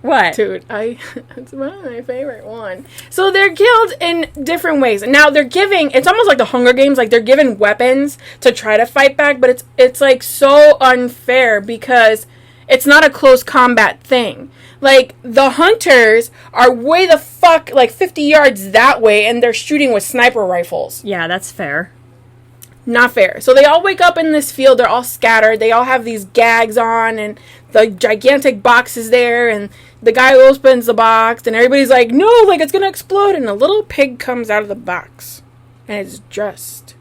What? Dude, it's one of my favorite one. So they're killed in different ways. Now they're giving, it's almost like the Hunger Games, like they're given weapons to try to fight back, but it's like so unfair because it's not a close combat thing. Like the hunters are way the fuck, like 50 yards that way, and they're shooting with sniper rifles. Yeah, that's fair. Not fair. So they all wake up in this field. They're all scattered. They all have these gags on, and the gigantic box is there, and the guy opens the box, and everybody's like, no, like it's gonna explode, and a little pig comes out of the box, and it's dressed.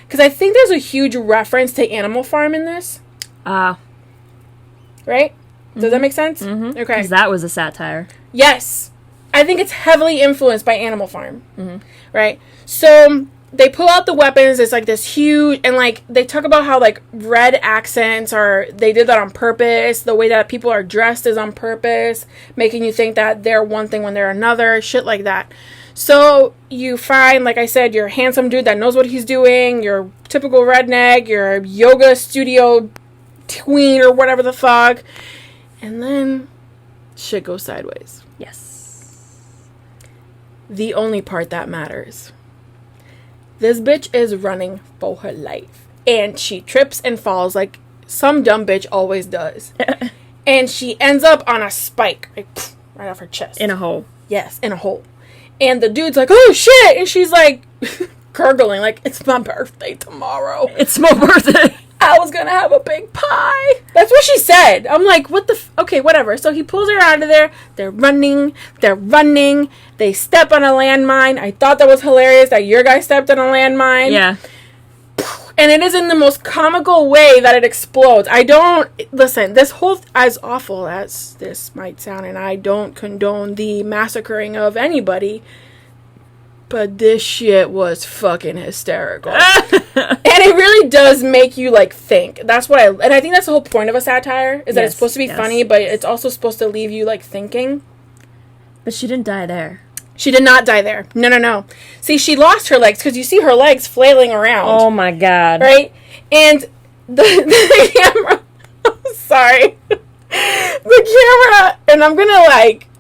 Because I think there's a huge reference to Animal Farm in this. Right? Does that make sense? Mm-hmm. Okay. Because that was a satire. Yes. I think it's heavily influenced by Animal Farm. Mm-hmm. Right? So they pull out the weapons. It's like this huge, and like they talk about how like red accents they did that on purpose. The way that people are dressed is on purpose, making you think that they're one thing when they're another, shit like that. So you find, like I said, your handsome dude that knows what he's doing, your typical redneck, your yoga studio tween or whatever the fuck. And then shit goes sideways. Yes. The only part that matters. This bitch is running for her life. And she trips and falls like some dumb bitch always does. And she ends up on a spike, like, right off her chest. In a hole. Yes, in a hole. And the dude's like, oh shit! And she's like, gurgling, like, it's my birthday tomorrow. It's my birthday. I was gonna have a big pie. That's what she said. I'm like, what the okay, whatever. So he pulls her out of there. They're running. They step on a landmine. I thought that was hilarious that your guy stepped on a landmine. Yeah. And it is in the most comical way that it explodes. I don't... Listen, this whole... As awful as this might sound, and I don't condone the massacring of anybody, but this shit was fucking hysterical. And it really does make you, like, think. That's what I... And I think that's the whole point of a satire, is that it's supposed to be funny, but it's also supposed to leave you, like, thinking. But she didn't die there. She did not die there. No. See, she lost her legs because you see her legs flailing around. Oh my god. Right? And the camera... I'm sorry. The camera... And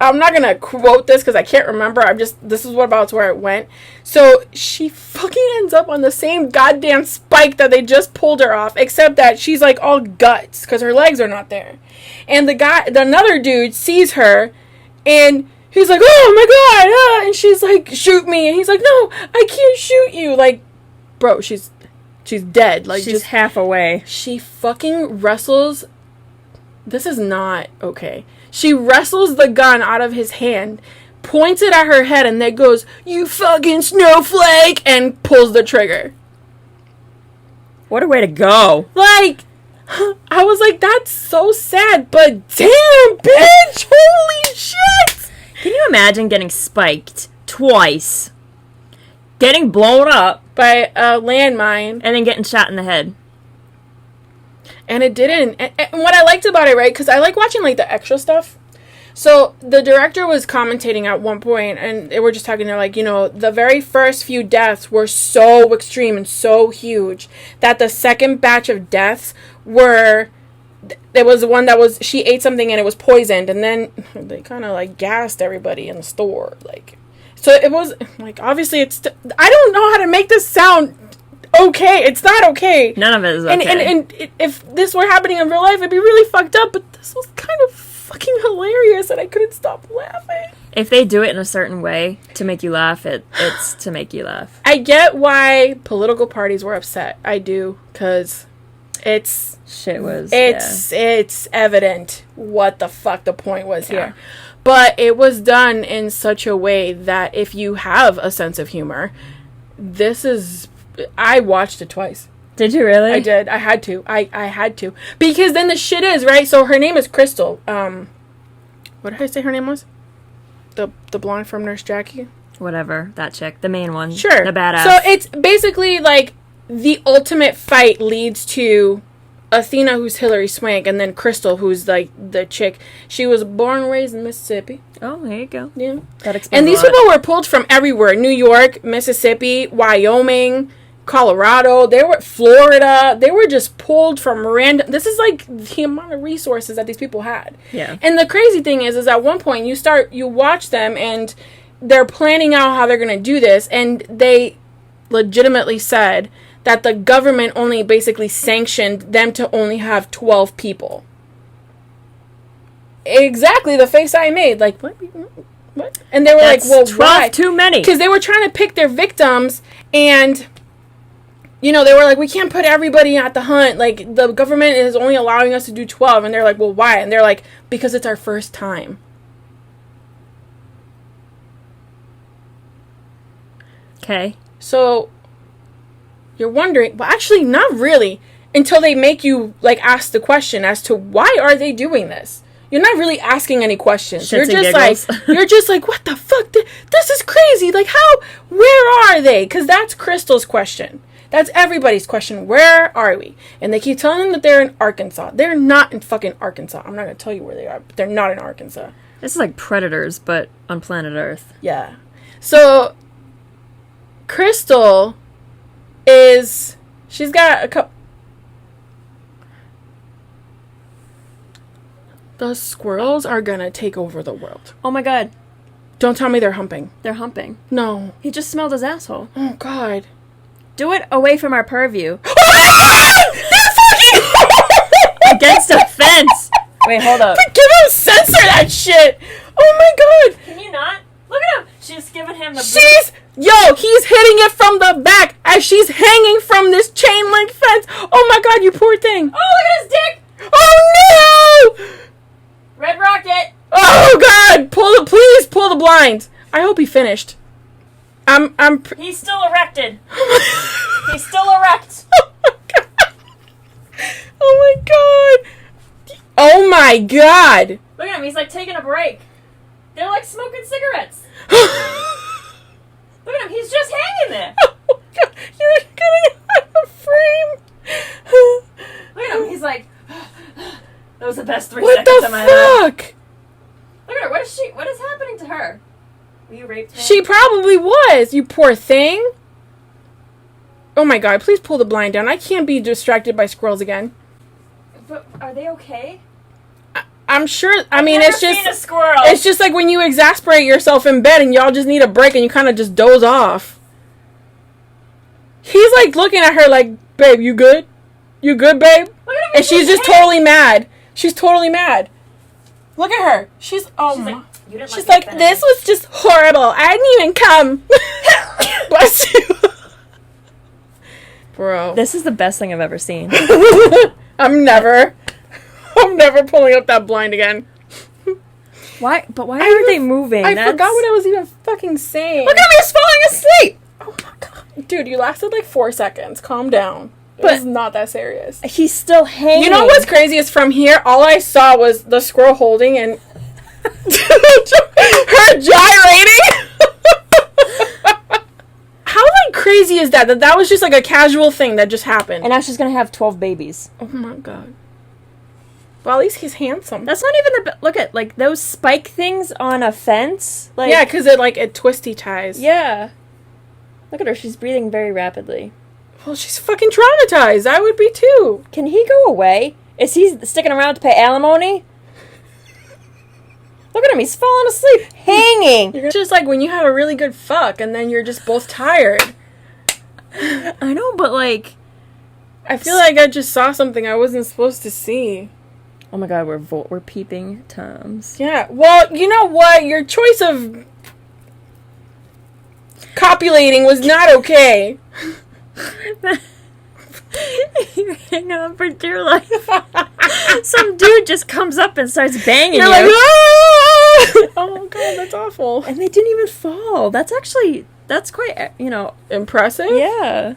I'm not gonna quote this because I can't remember. This is about where it went. So she fucking ends up on the same goddamn spike that they just pulled her off, except that she's like all guts because her legs are not there. And another dude sees her and... He's like, oh my god, ah! And she's like, shoot me. And he's like, no, I can't shoot you. Like, bro, she's dead. Like, she's just half away. She fucking wrestles. This is not okay. She wrestles the gun out of his hand, points it at her head, and then goes, you fucking snowflake, and pulls the trigger. What a way to go. Like, I was like, that's so sad, but damn, bitch, holy shit. Can you imagine getting spiked twice, getting blown up by a landmine, and then getting shot in the head? And it didn't. And what I liked about it, right, because I like watching, like, the extra stuff. So the director was commentating at one point, and they were just talking, they're like, you know, the very first few deaths were so extreme and so huge that the second batch of deaths were... There was one that was, she ate something and it was poisoned, and then they kind of, like, gassed everybody in the store, like, so it was, like, obviously it's, I don't know how to make this sound okay, it's not okay. None of it is okay. And if this were happening in real life, it'd be really fucked up, but this was kind of fucking hilarious, and I couldn't stop laughing. If they do it in a certain way to make you laugh, it's to make you laugh. I get why political parties were upset, I do, because it's evident what the fuck the point was here. But it was done in such a way that if you have a sense of humor, I watched it twice. Did you really? I did. I had to. I had to. Because then the shit is, right? So her name is Crystal. What did I say her name was? The blonde from Nurse Jackie? Whatever. That chick. The main one. Sure. The badass. So it's basically like the ultimate fight leads to Athena, who's Hilary Swank, and then Crystal, who's like the chick. She was born and raised in Mississippi. Oh, there you go. Yeah. That explains and these a lot. people were pulled from everywhere. New York, Mississippi, Wyoming, Colorado. They were Florida. They were just pulled from random. This is like the amount of resources that these people had. Yeah. And the crazy thing is at one point you watch them and they're planning out how they're going to do this, and they legitimately said that the government only basically sanctioned them to only have 12 people. Exactly the face I made. Like, what? And they were like, well, 12 why? Too many. Because they were trying to pick their victims, and, you know, they were like, we can't put everybody at the hunt. Like, the government is only allowing us to do 12. And they're like, well, why? And they're like, because it's our first time. Okay. So you're wondering, well, actually, not really, until they make you, like, ask the question as to why are they doing this? You're not really asking any questions. You're just like, what the fuck? This is crazy. Like, where are they? Because that's Crystal's question. That's everybody's question. Where are we? And they keep telling them that they're in Arkansas. They're not in fucking Arkansas. I'm not going to tell you where they are, but they're not in Arkansas. This is like Predators, but on planet Earth. Yeah. So, Crystal she's got a couple. The squirrels are gonna take over the world. Oh my god. Don't tell me they're humping. They're humping. No. He just smelled his asshole. Oh, God. Do it away from our purview. They're fucking Against a fence. Wait, hold up. Give him censor that shit. Oh, my God. Can you not? Look at him. She's giving him the He's hitting it from the back as she's hanging from this chain link fence. Oh, my God, you poor thing. Oh, look at his dick. Oh, no. Red rocket. Oh, God. Please pull the blinds. I hope he finished. He's still erected. He's still erect. Oh, my God. Oh, my God. Look at him. He's like taking a break. They're like smoking cigarettes. Look at him. He's just hanging there. Oh, God. You're getting out of frame. Look at him. He's like, that was the best 3 What seconds the of my life. fuck? Look at her. What is happening to her? Were you raped? Man? She probably was, you poor thing. Oh my God, please pull the blind down. I can't be distracted by squirrels again. But are they okay? I'm sure. I mean, Never it's just seen a squirrel. it's just like when you exasperate yourself in bed and y'all just need a break and you kind of just doze off. He's like looking at her like, babe, you good? You good, babe? Look at him. And she's just totally mad. She's totally mad. Look at her. She's She's my. like, you didn't She's like like, this was just horrible. I didn't even come. Bless you. Bro. This is the best thing I've ever seen. I'm never pulling up that blind again. Why? But why are they moving? I forgot what I was even fucking saying. Look at him. He's falling asleep. Oh my God. Dude, you lasted like 4 seconds. Calm down. But- It's not that serious. He's still hanging. You know what's crazy is from here, all I saw was the squirrel holding and her gyrating. How like crazy is that was just like a casual thing that just happened? And now she's gonna have 12 babies. Oh my God. Well, at least he's handsome. That's not even the. Look at like those spike things on a fence. Like Yeah, because it twisty ties. yeah. Look at her. She's breathing very rapidly. Well, she's fucking traumatized. I would be too. Can he go away? Is he sticking around to pay alimony? Look at him. He's falling asleep, hanging. It's just like when you have a really good fuck and then you're just both tired. I know, but like, I feel like I just saw something I wasn't supposed to see. oh my God, we're peeping toms. Yeah. Well, you know what? Your choice of copulating was not okay. You're hanging on for dear life. Some dude just comes up and starts banging You're you. like, ah! Oh God, that's awful. And they didn't even fall. That's quite, Impressive? yeah.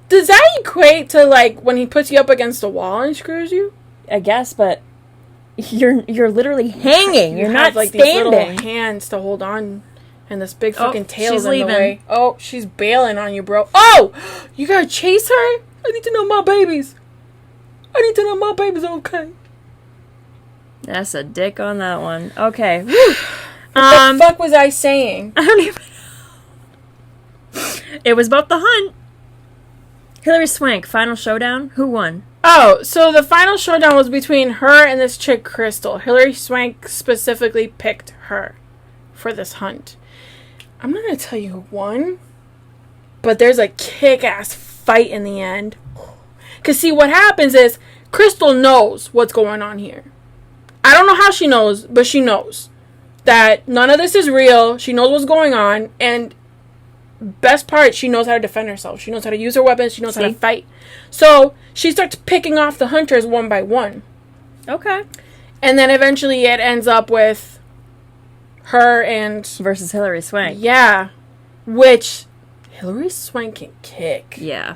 Does that equate to like when he puts you up against a wall and screws you? I guess, but you're literally hanging. You're You not have, like standing. these little hands to hold on, and this big fucking tail's she's in leaving. the way. Oh, she's bailing on you, bro. Oh, you gotta chase her? I need to know my babies. I need to know my baby's okay. That's a dick on that one. Okay. What the fuck was I saying? I don't even know. It was about the hunt. Hilary Swank, final showdown. Who won? Oh, so the final showdown was between her and this chick, Crystal. Hilary Swank specifically picked her for this hunt. I'm not going to tell you who won, but there's a kick-ass fight in the end. Because, see, what happens is Crystal knows what's going on here. I don't know how she knows, but she knows that none of this is real. She knows what's going on, and best part, she knows how to defend herself. She knows how to use her weapons. She knows how to fight. So she starts picking off the hunters one by one. Okay. And then eventually it ends up with her and... Versus Hilary Swank. Yeah. Which Hilary Swank can kick. Yeah.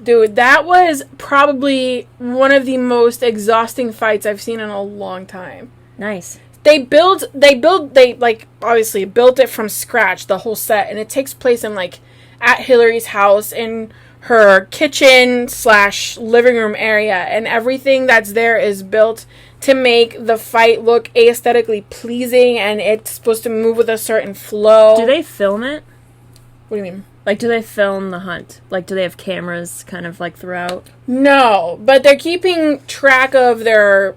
Dude, that was probably one of the most exhausting fights I've seen in a long time. Nice. They obviously built it from scratch, the whole set, and it takes place in, like, at Hillary's house in her kitchen / living room area, and everything that's there is built to make the fight look aesthetically pleasing, and it's supposed to move with a certain flow. Do they film it? What do you mean? Like, do they film the hunt? Like, do they have cameras kind of like throughout? No, but they're keeping track of their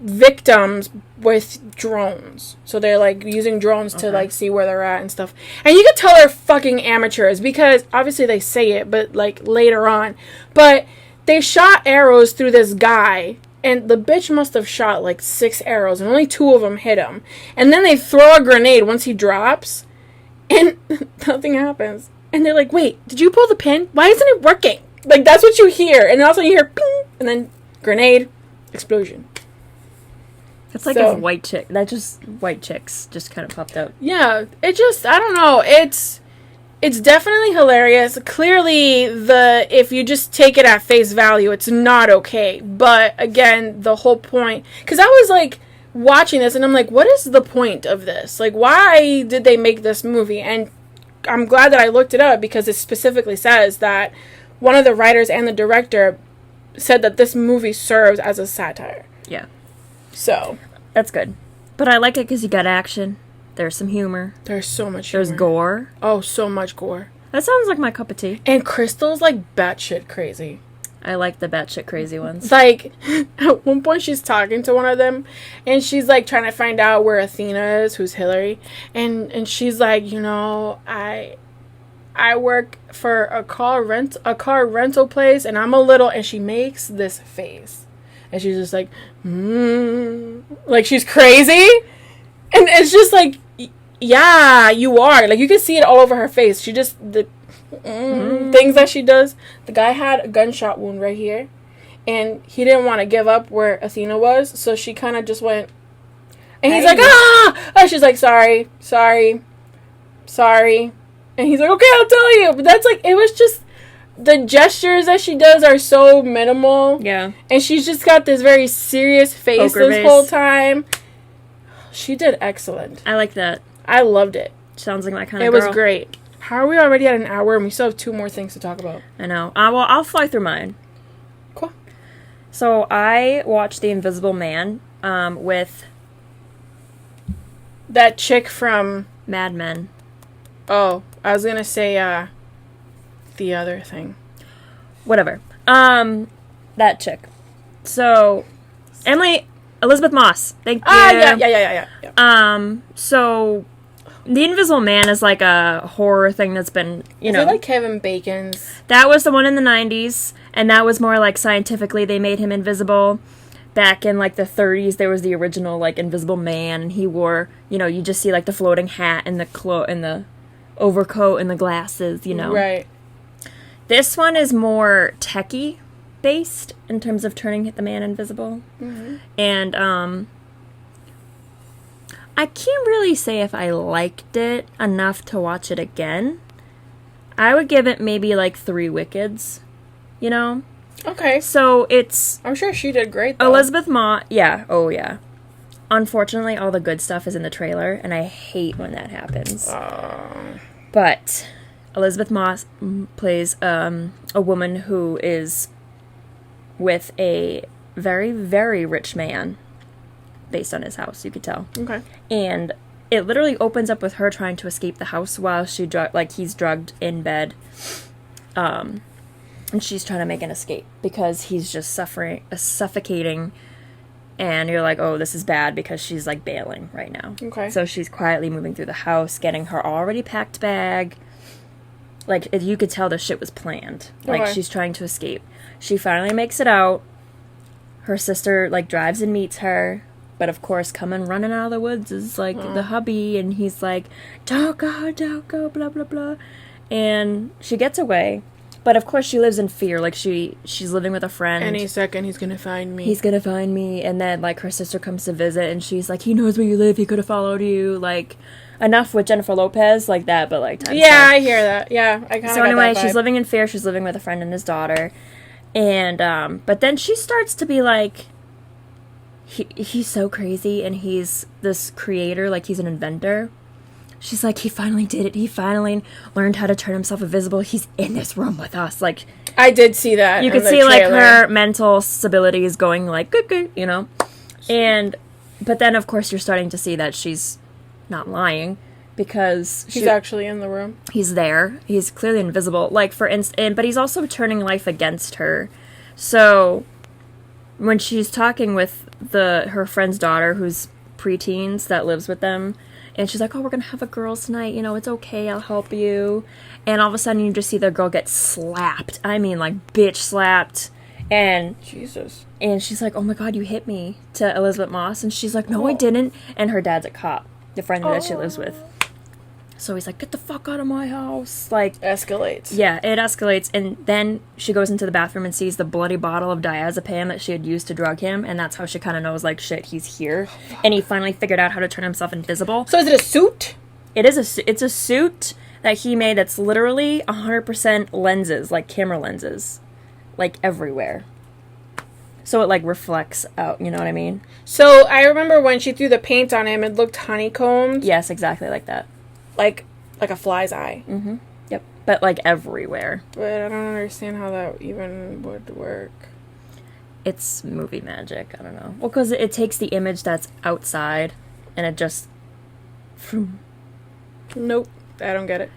victims with drones. So they're like using drones to like see where they're at and stuff. And you can tell they're fucking amateurs because obviously they say it, but like later on. But they shot arrows through this guy, and the bitch must have shot like 6 arrows, and only 2 of them hit him. And then they throw a grenade once he drops, and nothing happens. And they're like, wait, did you pull the pin? Why isn't it working? Like, that's what you hear. And also you hear ping, and then grenade, explosion. It's like if white chicks just kind of popped out. Yeah, it just, I don't know. It's definitely hilarious. Clearly, if you just take it at face value, it's not okay. But again, the whole point, because I was like watching this and I'm like, what is the point of this? Like, why did they make this movie? And I'm glad that I looked it up because it specifically says that one of the writers and the director said that this movie serves as a satire. Yeah. So. That's good. But I like it because you got action. There's some humor. There's so much humor. There's gore. Oh, so much gore. That sounds like my cup of tea. And Crystal's like batshit crazy. I like the batshit crazy ones. Like, at one point she's talking to one of them, and she's like trying to find out where Athena is, who's Hillary, and she's like, you know, I work for a car rental place, and I'm a little, and she makes this face, and she's just like, like she's crazy, and it's just like, yeah, you are. Like, you can see it all over her face. She just things that she does. The guy had a gunshot wound right here, and he didn't want to give up where Athena was, so she kind of just went, and he's like, and she's like, sorry, and he's like, okay, I'll tell you. But that's like, it was just, the gestures that she does are so minimal. Yeah. And she's just got this very serious face whole time. She did excellent. I like that. I loved it. Sounds like my kind of girl. It was great. How are we already at an hour and we still have 2 more things to talk about? I know. Well, I'll fly through mine. Cool. So I watched The Invisible Man with that chick from Mad Men. Oh, I was gonna say the other thing. Whatever. That chick. So Elizabeth Moss. Thank you. Yeah. So The Invisible Man is like a horror thing that's been, Is it like Kevin Bacon's? That was the one in the 90s, and that was more like scientifically they made him invisible. Back in like the 30s, there was the original like Invisible Man, and he wore, you just see like the floating hat and the overcoat and the glasses, Right. This one is more techie based in terms of turning the man invisible. Mm-hmm. And I can't really say if I liked it enough to watch it again. I would give it maybe like 3 Wickeds, Okay. So it's... I'm sure she did great, though. Elizabeth Moss... Yeah. Oh, yeah. Unfortunately, all the good stuff is in the trailer, and I hate when that happens. But Elizabeth Moss plays a woman who is with a very, very rich man based on his house, you could tell. Okay. And it literally opens up with her trying to escape the house while he's drugged in bed. And she's trying to make an escape because he's just suffocating. And you're like, oh, this is bad because she's like bailing right now. Okay. So she's quietly moving through the house, getting her already packed bag. Like, you could tell the shit was planned. Like, she's trying to escape. She finally makes it out. Her sister, like, drives and meets her. But, of course, coming running out of the woods is, like, the hubby. And he's like, don't go, blah, blah, blah. And she gets away. But, of course, she lives in fear. Like, she's living with a friend. Any second, he's gonna find me. He's gonna find me. And then, like, her sister comes to visit. And she's like, he knows where you live. He could have followed you. Like, enough with Jennifer Lopez. Like that, but, like, times 10. I hear that. Yeah, I kind of So, anyway, she's living in fear. She's living with a friend and his daughter. And, but then she starts to be like... He's so crazy. And he's this creator. Like, he's an inventor. she's like, he finally did it. He finally learned how to turn himself invisible. He's in this room with us. Like, I did see that. you could see like her mental stability is going like good, you know. But then of course you're starting to see that she's not lying, because he's actually in the room. He's there. He's clearly invisible. Like, for instance, but he's also turning life against her. So when she's talking with her friend's daughter, who's preteens, that lives with them, and she's like, oh, we're gonna have a girls' night, you know, it's okay, I'll help you. And all of a sudden you just see the girl get slapped. I mean, like, bitch slapped. And Jesus. And she's like, oh my god, you hit me, to Elizabeth Moss. And she's like, no, I didn't. And her dad's a cop, the friend that she lives with. So he's like, get the fuck out of my house. Like, escalates. Yeah, it escalates. And then she goes into the bathroom and sees the bloody bottle of diazepam that she had used to drug him. And that's how she kind of knows, like, shit, he's here. And he finally figured out how to turn himself invisible. So is it a suit? It's a suit that he made that's literally 100% lenses, like camera lenses. Like, everywhere. So it, like, reflects out, you know what I mean? So I remember when she threw the paint on him, it looked honeycombed. Yes, exactly like that. Like a fly's eye. Mm-hmm. Yep. But, like, everywhere. But I don't understand how that even would work. It's movie magic. I don't know. Well, because it takes the image that's outside, and it just... Nope. I don't get it.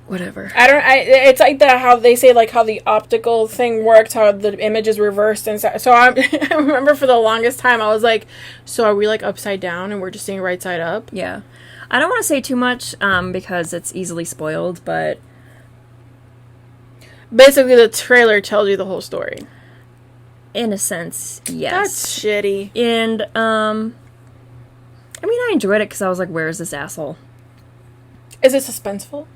Whatever. It's like that, how they say, like, how the optical thing works, how the image is reversed and so I remember for the longest time I was like, so are we, like, upside down and we're just seeing right side up? Yeah. I don't want to say too much, because it's easily spoiled, but... Basically, the trailer tells you the whole story. In a sense, yes. That's shitty. And, I mean, I enjoyed it because I was like, where is this asshole? Is it suspenseful?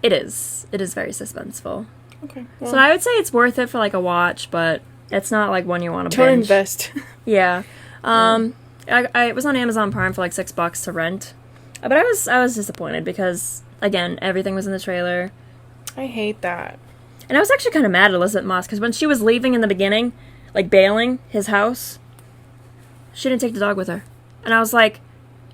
It is. It is very suspenseful. Okay. Well. So I would say it's worth it for, like, a watch, but it's not, like, one you want to Don't binge. invest. Yeah. It was on Amazon Prime for, like, $6 to rent. But I was disappointed because, again, everything was in the trailer. I hate that. And I was actually kind of mad at Elizabeth Moss because when she was leaving in the beginning, like, bailing his house, she didn't take the dog with her. And I was like,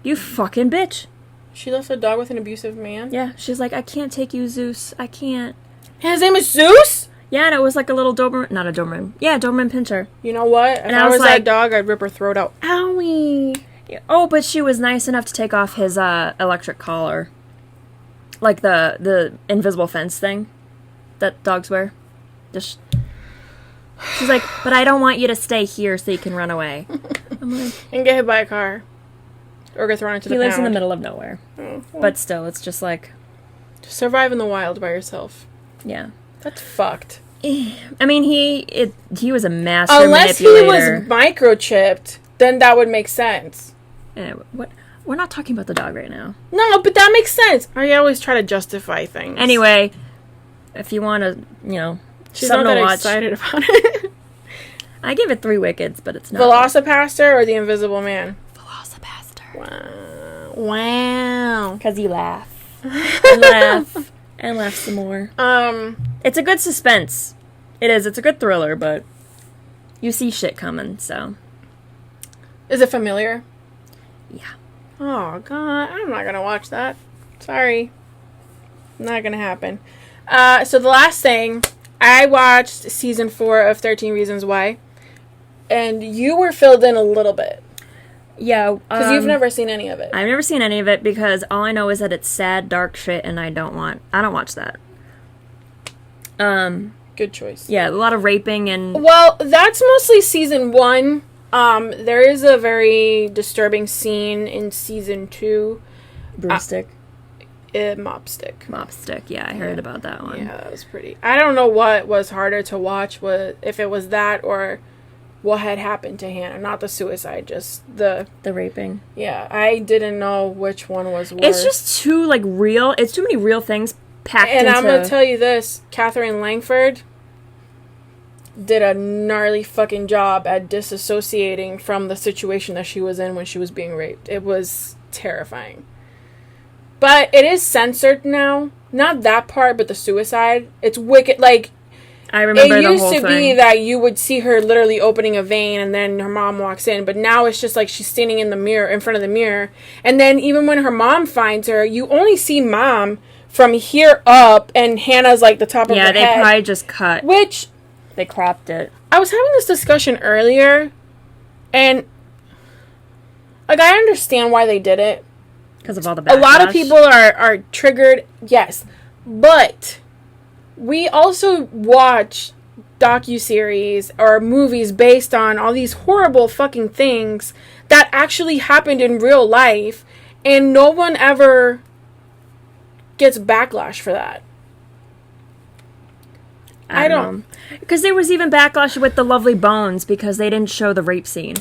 you fucking bitch. She left a dog with an abusive man? Yeah, she's like, I can't take you, Zeus. I can't. His name is Zeus? Yeah, and it was like a little Doberman. Not a Doberman. Yeah, Doberman Pinscher. You know what? If I was like, that dog, I'd rip her throat out. Owie. Oh, but she was nice enough to take off his electric collar. Like the invisible fence thing that dogs wear. She's like, but I don't want you to stay here so you can run away. I'm like, and get hit by a car. Or get thrown into the pound. He lives in the middle of nowhere. Oh, well. But still, it's just like... Survive in the wild by yourself. Yeah. That's fucked. I mean, he was a master Unless manipulator. He was microchipped, then that would make sense. What? We're not talking about the dog right now. No, but that makes sense. I always try to justify things. Anyway, if you want to, she's not that excited about it. I give it 3 wickeds, but it's not. Velocipastor or the Invisible Man? Velocipastor. Wow. Because you laugh. And laugh. And laugh some more. It's a good suspense. It is. It's a good thriller, but you see shit coming, so. Is it familiar? Yeah. Oh, God. I'm not going to watch that. Sorry. Not going to happen. So the last thing, I watched season 4 of 13 Reasons Why. And you were filled in a little bit. Yeah. Because you've never seen any of it. I've never seen any of it because all I know is that it's sad, dark shit, and I don't watch that. Good choice. Yeah, a lot of raping and... Well, that's mostly season 1. There is a very disturbing scene in season 2. Broomstick? Mopstick. Mopstick, yeah, I heard about that one. Yeah, that was pretty... I don't know what was harder to watch, if it was that or what had happened to Hannah. Not the suicide, just the raping. Yeah, I didn't know which one was worse. It's just too, real... It's too many real things packed into... And I'm going to tell you this, Catherine Langford did a gnarly fucking job at disassociating from the situation that she was in when she was being raped. It was terrifying. But it is censored now. Not that part, but the suicide. It's wicked. I remember it the used whole to thing. be that you would see her literally opening a vein and then her mom walks in, but now it's just like she's standing in front of the mirror, and then even when her mom finds her, you only see mom from here up, and Hannah's like the top of her head. Yeah, they probably just cut. Which They cropped it. I was having this discussion earlier, and like I understand why they did it. Because of all the backlash. A lot of people are triggered, yes, but we also watch docuseries or movies based on all these horrible fucking things that actually happened in real life, and no one ever gets backlash for that. I don't know. Because there was even backlash with the Lovely Bones because they didn't show the rape scene.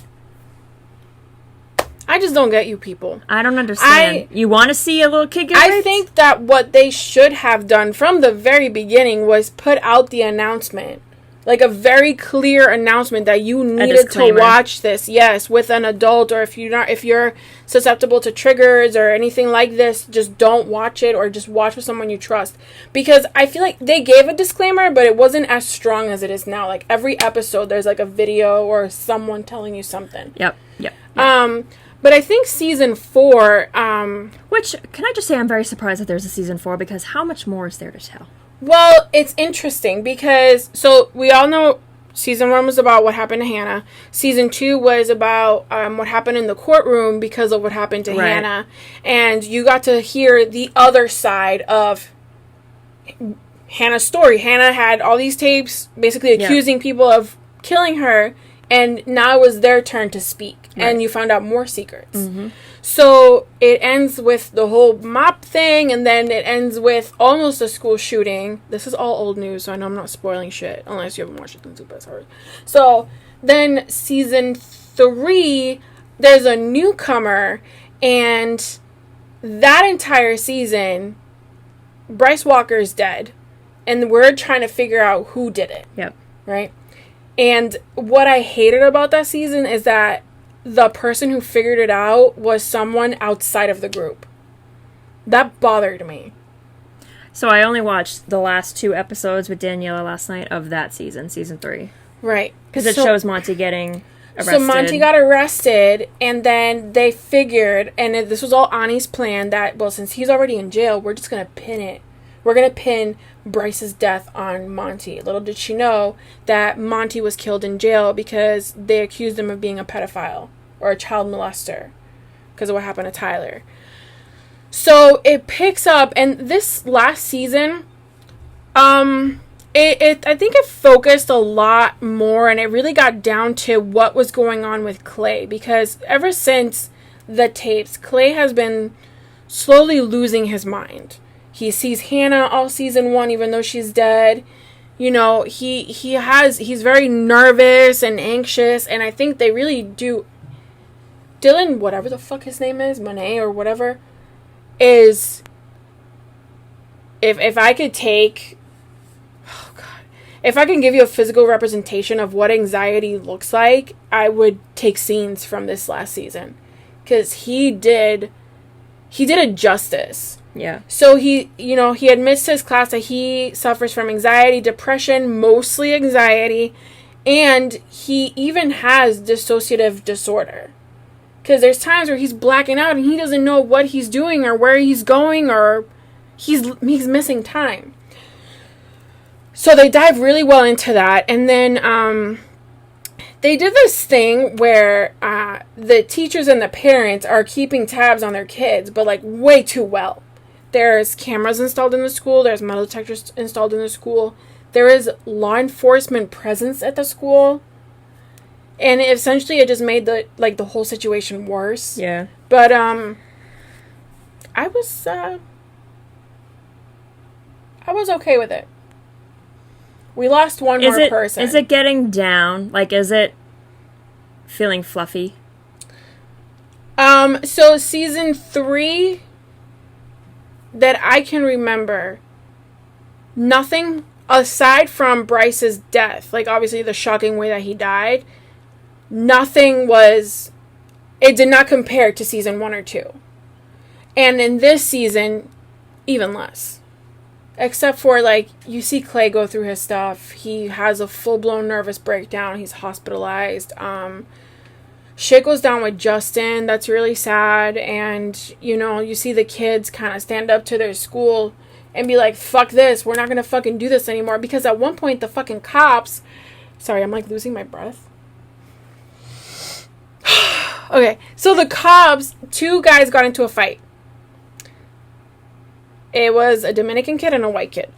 I just don't get you people. I don't understand. You want to see a little kid get raped? I think that what they should have done from the very beginning was put out the announcement. Like a very clear announcement that you needed to watch this. Yes, with an adult, or if you're susceptible to triggers or anything like this, just don't watch it, or just watch with someone you trust. Because I feel like they gave a disclaimer, but it wasn't as strong as it is now. Like every episode there's like a video or someone telling you something. Yep. But I think season 4... Which, can I just say, I'm very surprised that there's a season 4, because how much more is there to tell? Well, it's interesting because... So, we all know season 1 was about what happened to Hannah. Season 2 was about what happened in the courtroom because of what happened to Hannah. And you got to hear the other side of Hannah's story. Hannah had all these tapes basically accusing people of killing her. And now it was their turn to speak. Right. And you found out more secrets. Mm-hmm. So it ends with the whole mop thing. And then it ends with almost a school shooting. This is all old news, so I know I'm not spoiling shit. Unless you haven't watched it, then super sorry. So then season 3, there's a newcomer. And that entire season, Bryce Walker's dead. And we're trying to figure out who did it. Yep. Right? And what I hated about that season is that the person who figured it out was someone outside of the group. That bothered me. So I only watched the last 2 episodes with Daniela last night of that season 3. Right. Because it shows Monty getting arrested. So Monty got arrested, and then they figured, and this was all Ani's plan, that, well, since he's already in jail, we're just going to pin it. We're going to pin Bryce's death on Monty. Little did she know that Monty was killed in jail because they accused him of being a pedophile or a child molester because of what happened to Tyler. So it picks up, and this last season, I think it focused a lot more, and it really got down to what was going on with Clay, because ever since the tapes, Clay has been slowly losing his mind. He sees Hannah all season 1, even though she's dead. You know, he's very nervous and anxious, and I think they really do. Dylan, whatever the fuck his name is, Monet or whatever, is, if I could take, oh God, if I can give you a physical representation of what anxiety looks like, I would take scenes from this last season, because he did it justice. Yeah. So he admits to his class that he suffers from anxiety, depression, mostly anxiety, and he even has dissociative disorder. Because there's times where he's blacking out and he doesn't know what he's doing or where he's going, or he's missing time. So they dive really well into that, and then they did this thing where the teachers and the parents are keeping tabs on their kids, but like way too well. There's cameras installed in the school. There's metal detectors installed in the school. There is law enforcement presence at the school. And essentially it just made the whole situation worse. Yeah. But I was okay with it. We lost one more person. Is it getting down? Like, is it feeling fluffy? So season 3 that I can remember, nothing aside from Bryce's death, like obviously the shocking way that he died, it did not compare to season 1 or 2. And in this season, even less. Except for, like, you see Clay go through his stuff. He has a full-blown nervous breakdown. He's hospitalized. Shit goes down with Justin. That's really sad. And, you know, you see the kids kind of stand up to their school and be like, fuck this. We're not going to fucking do this anymore. Because at one point, the fucking cops... Sorry, I'm, like, losing my breath. Okay, so the cops, 2 guys got into a fight. It was a Dominican kid and a white kid.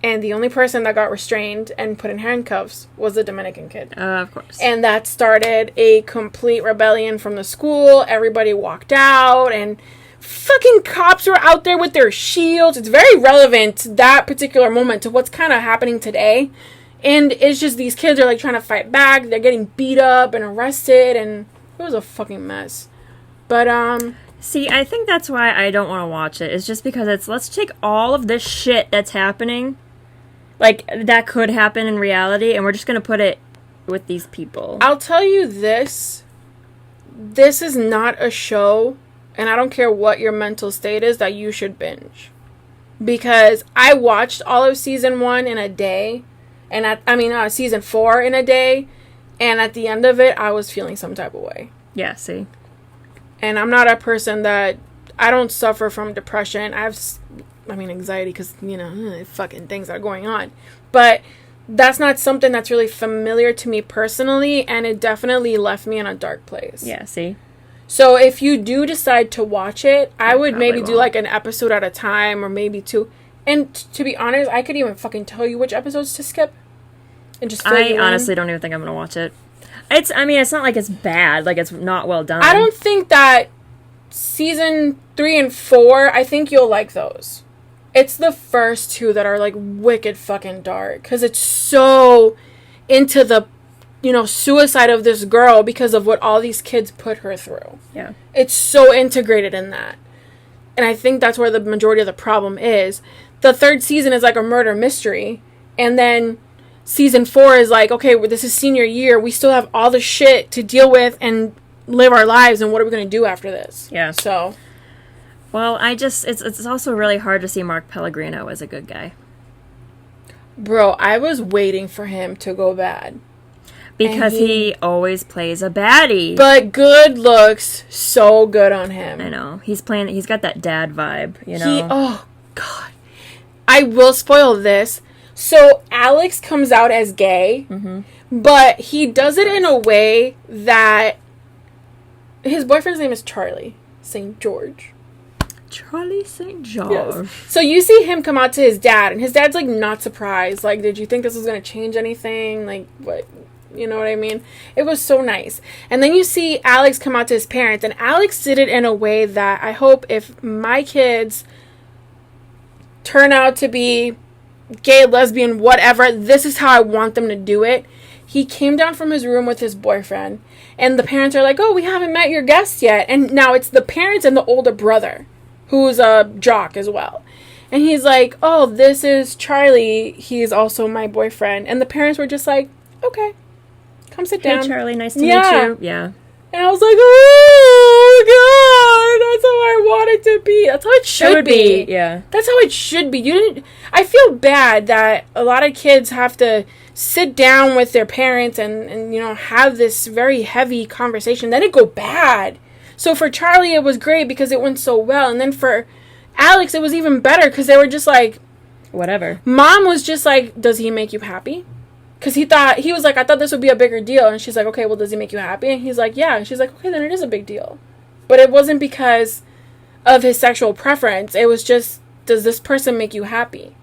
And the only person that got restrained and put in handcuffs was the Dominican kid. Of course. And that started a complete rebellion from the school. Everybody walked out and fucking cops were out there with their shields. It's very relevant, that particular moment, to what's kind of happening today. And it's just these kids are like trying to fight back. They're getting beat up and arrested, and it was a fucking mess. But, See, I think that's why I don't want to watch it. It's just because it's, let's take all of this shit that's happening, like, that could happen in reality, and we're just going to put it with these people. I'll tell you this. This is not a show, and I don't care what your mental state is, that you should binge. Because I watched all of season 1 in a day, and season 4 in a day, and at the end of it, I was feeling some type of way. Yeah, see? And I'm not a person that... I don't suffer from depression. Anxiety, because, you know, fucking things are going on. But that's not something that's really familiar to me personally, and it definitely left me in a dark place. Yeah, see? So if you do decide to watch it, I would maybe do, won't. like, an episode at a time, or maybe 2. And to be honest, I could even fucking tell you which episodes to skip. And just fill you in. honestly don't even think I'm going to watch it. It's not like it's bad. Like, it's not well done. I don't think that season 3 and 4, I think you'll like those. It's the first 2 that are, like, wicked fucking dark. Because it's so into the, you know, suicide of this girl because of what all these kids put her through. Yeah. It's so integrated in that. And I think that's where the majority of the problem is. The 3rd season is like a murder mystery. And then season 4 is like, okay, well, this is senior year. We still have all the shit to deal with and live our lives. And what are we going to do after this? Yeah. So... Well, it's also really hard to see Mark Pellegrino as a good guy. Bro, I was waiting for him to go bad. Because he always plays a baddie. But good looks so good on him. I know. He's got that dad vibe, you know? Oh, God. I will spoil this. So, Alex comes out as gay, but he does it in a way that his boyfriend's name is Charlie St. George. Charlie St. George. Yes. So you see him come out to his dad, and his dad's, like, not surprised. Like, did you think this was going to change anything? Like, what? You know what I mean? It was so nice. And then you see Alex come out to his parents, and Alex did it in a way that I hope if my kids turn out to be gay, lesbian, whatever, this is how I want them to do it. He came down from his room with his boyfriend, and the parents are like, oh, we haven't met your guest yet. And now it's the parents and the older brother, who's a jock as well. And he's like, oh, this is Charlie. He's also my boyfriend. And the parents were just like, okay, come sit down. Hey, Charlie, nice to meet you. Yeah. And I was like, oh, God, that's how I want it to be. That's how it should be. Yeah. That's how it should be. I feel bad that a lot of kids have to sit down with their parents and you know, have this very heavy conversation. Then it go bad. So for Charlie, it was great because it went so well. And then for Alex, it was even better because they were just like... Whatever. Mom was just like, does he make you happy? Because he was like, I thought this would be a bigger deal. And she's like, okay, well, does he make you happy? And he's like, yeah. And she's like, okay, then it is a big deal. But it wasn't because of his sexual preference. It was just, does this person make you happy?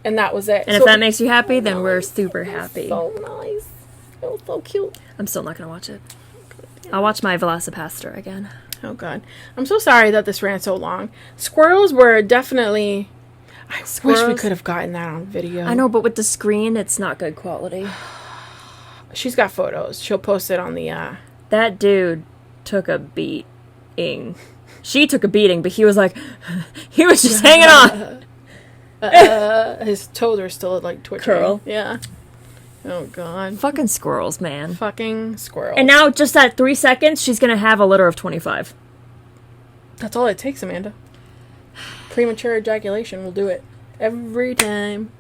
And that was it. And if that makes you happy, then we're super happy. So nice. It was so cute. I'm still not going to watch it. I'll watch my Velocipastor again. Oh, God. I'm so sorry that this ran so long. Squirrels were definitely... I wish we could have gotten that on video. I know, but with the screen, it's not good quality. She's got photos. She'll post it on the... That dude took a beating. She took a beating, but he was like... he was just hanging on. His toes are still, like, twitching. Curl. Yeah. Oh, God. Fucking squirrels, man. Fucking squirrels. And now, just at 3 seconds, she's going to have a litter of 25. That's all it takes, Amanda. Premature ejaculation will do it. Every time.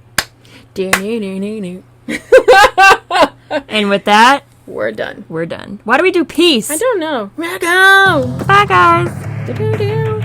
And with that, We're done. we're done. Why do we do peace? I don't know. We're go. Bye, guys. Do-do-do.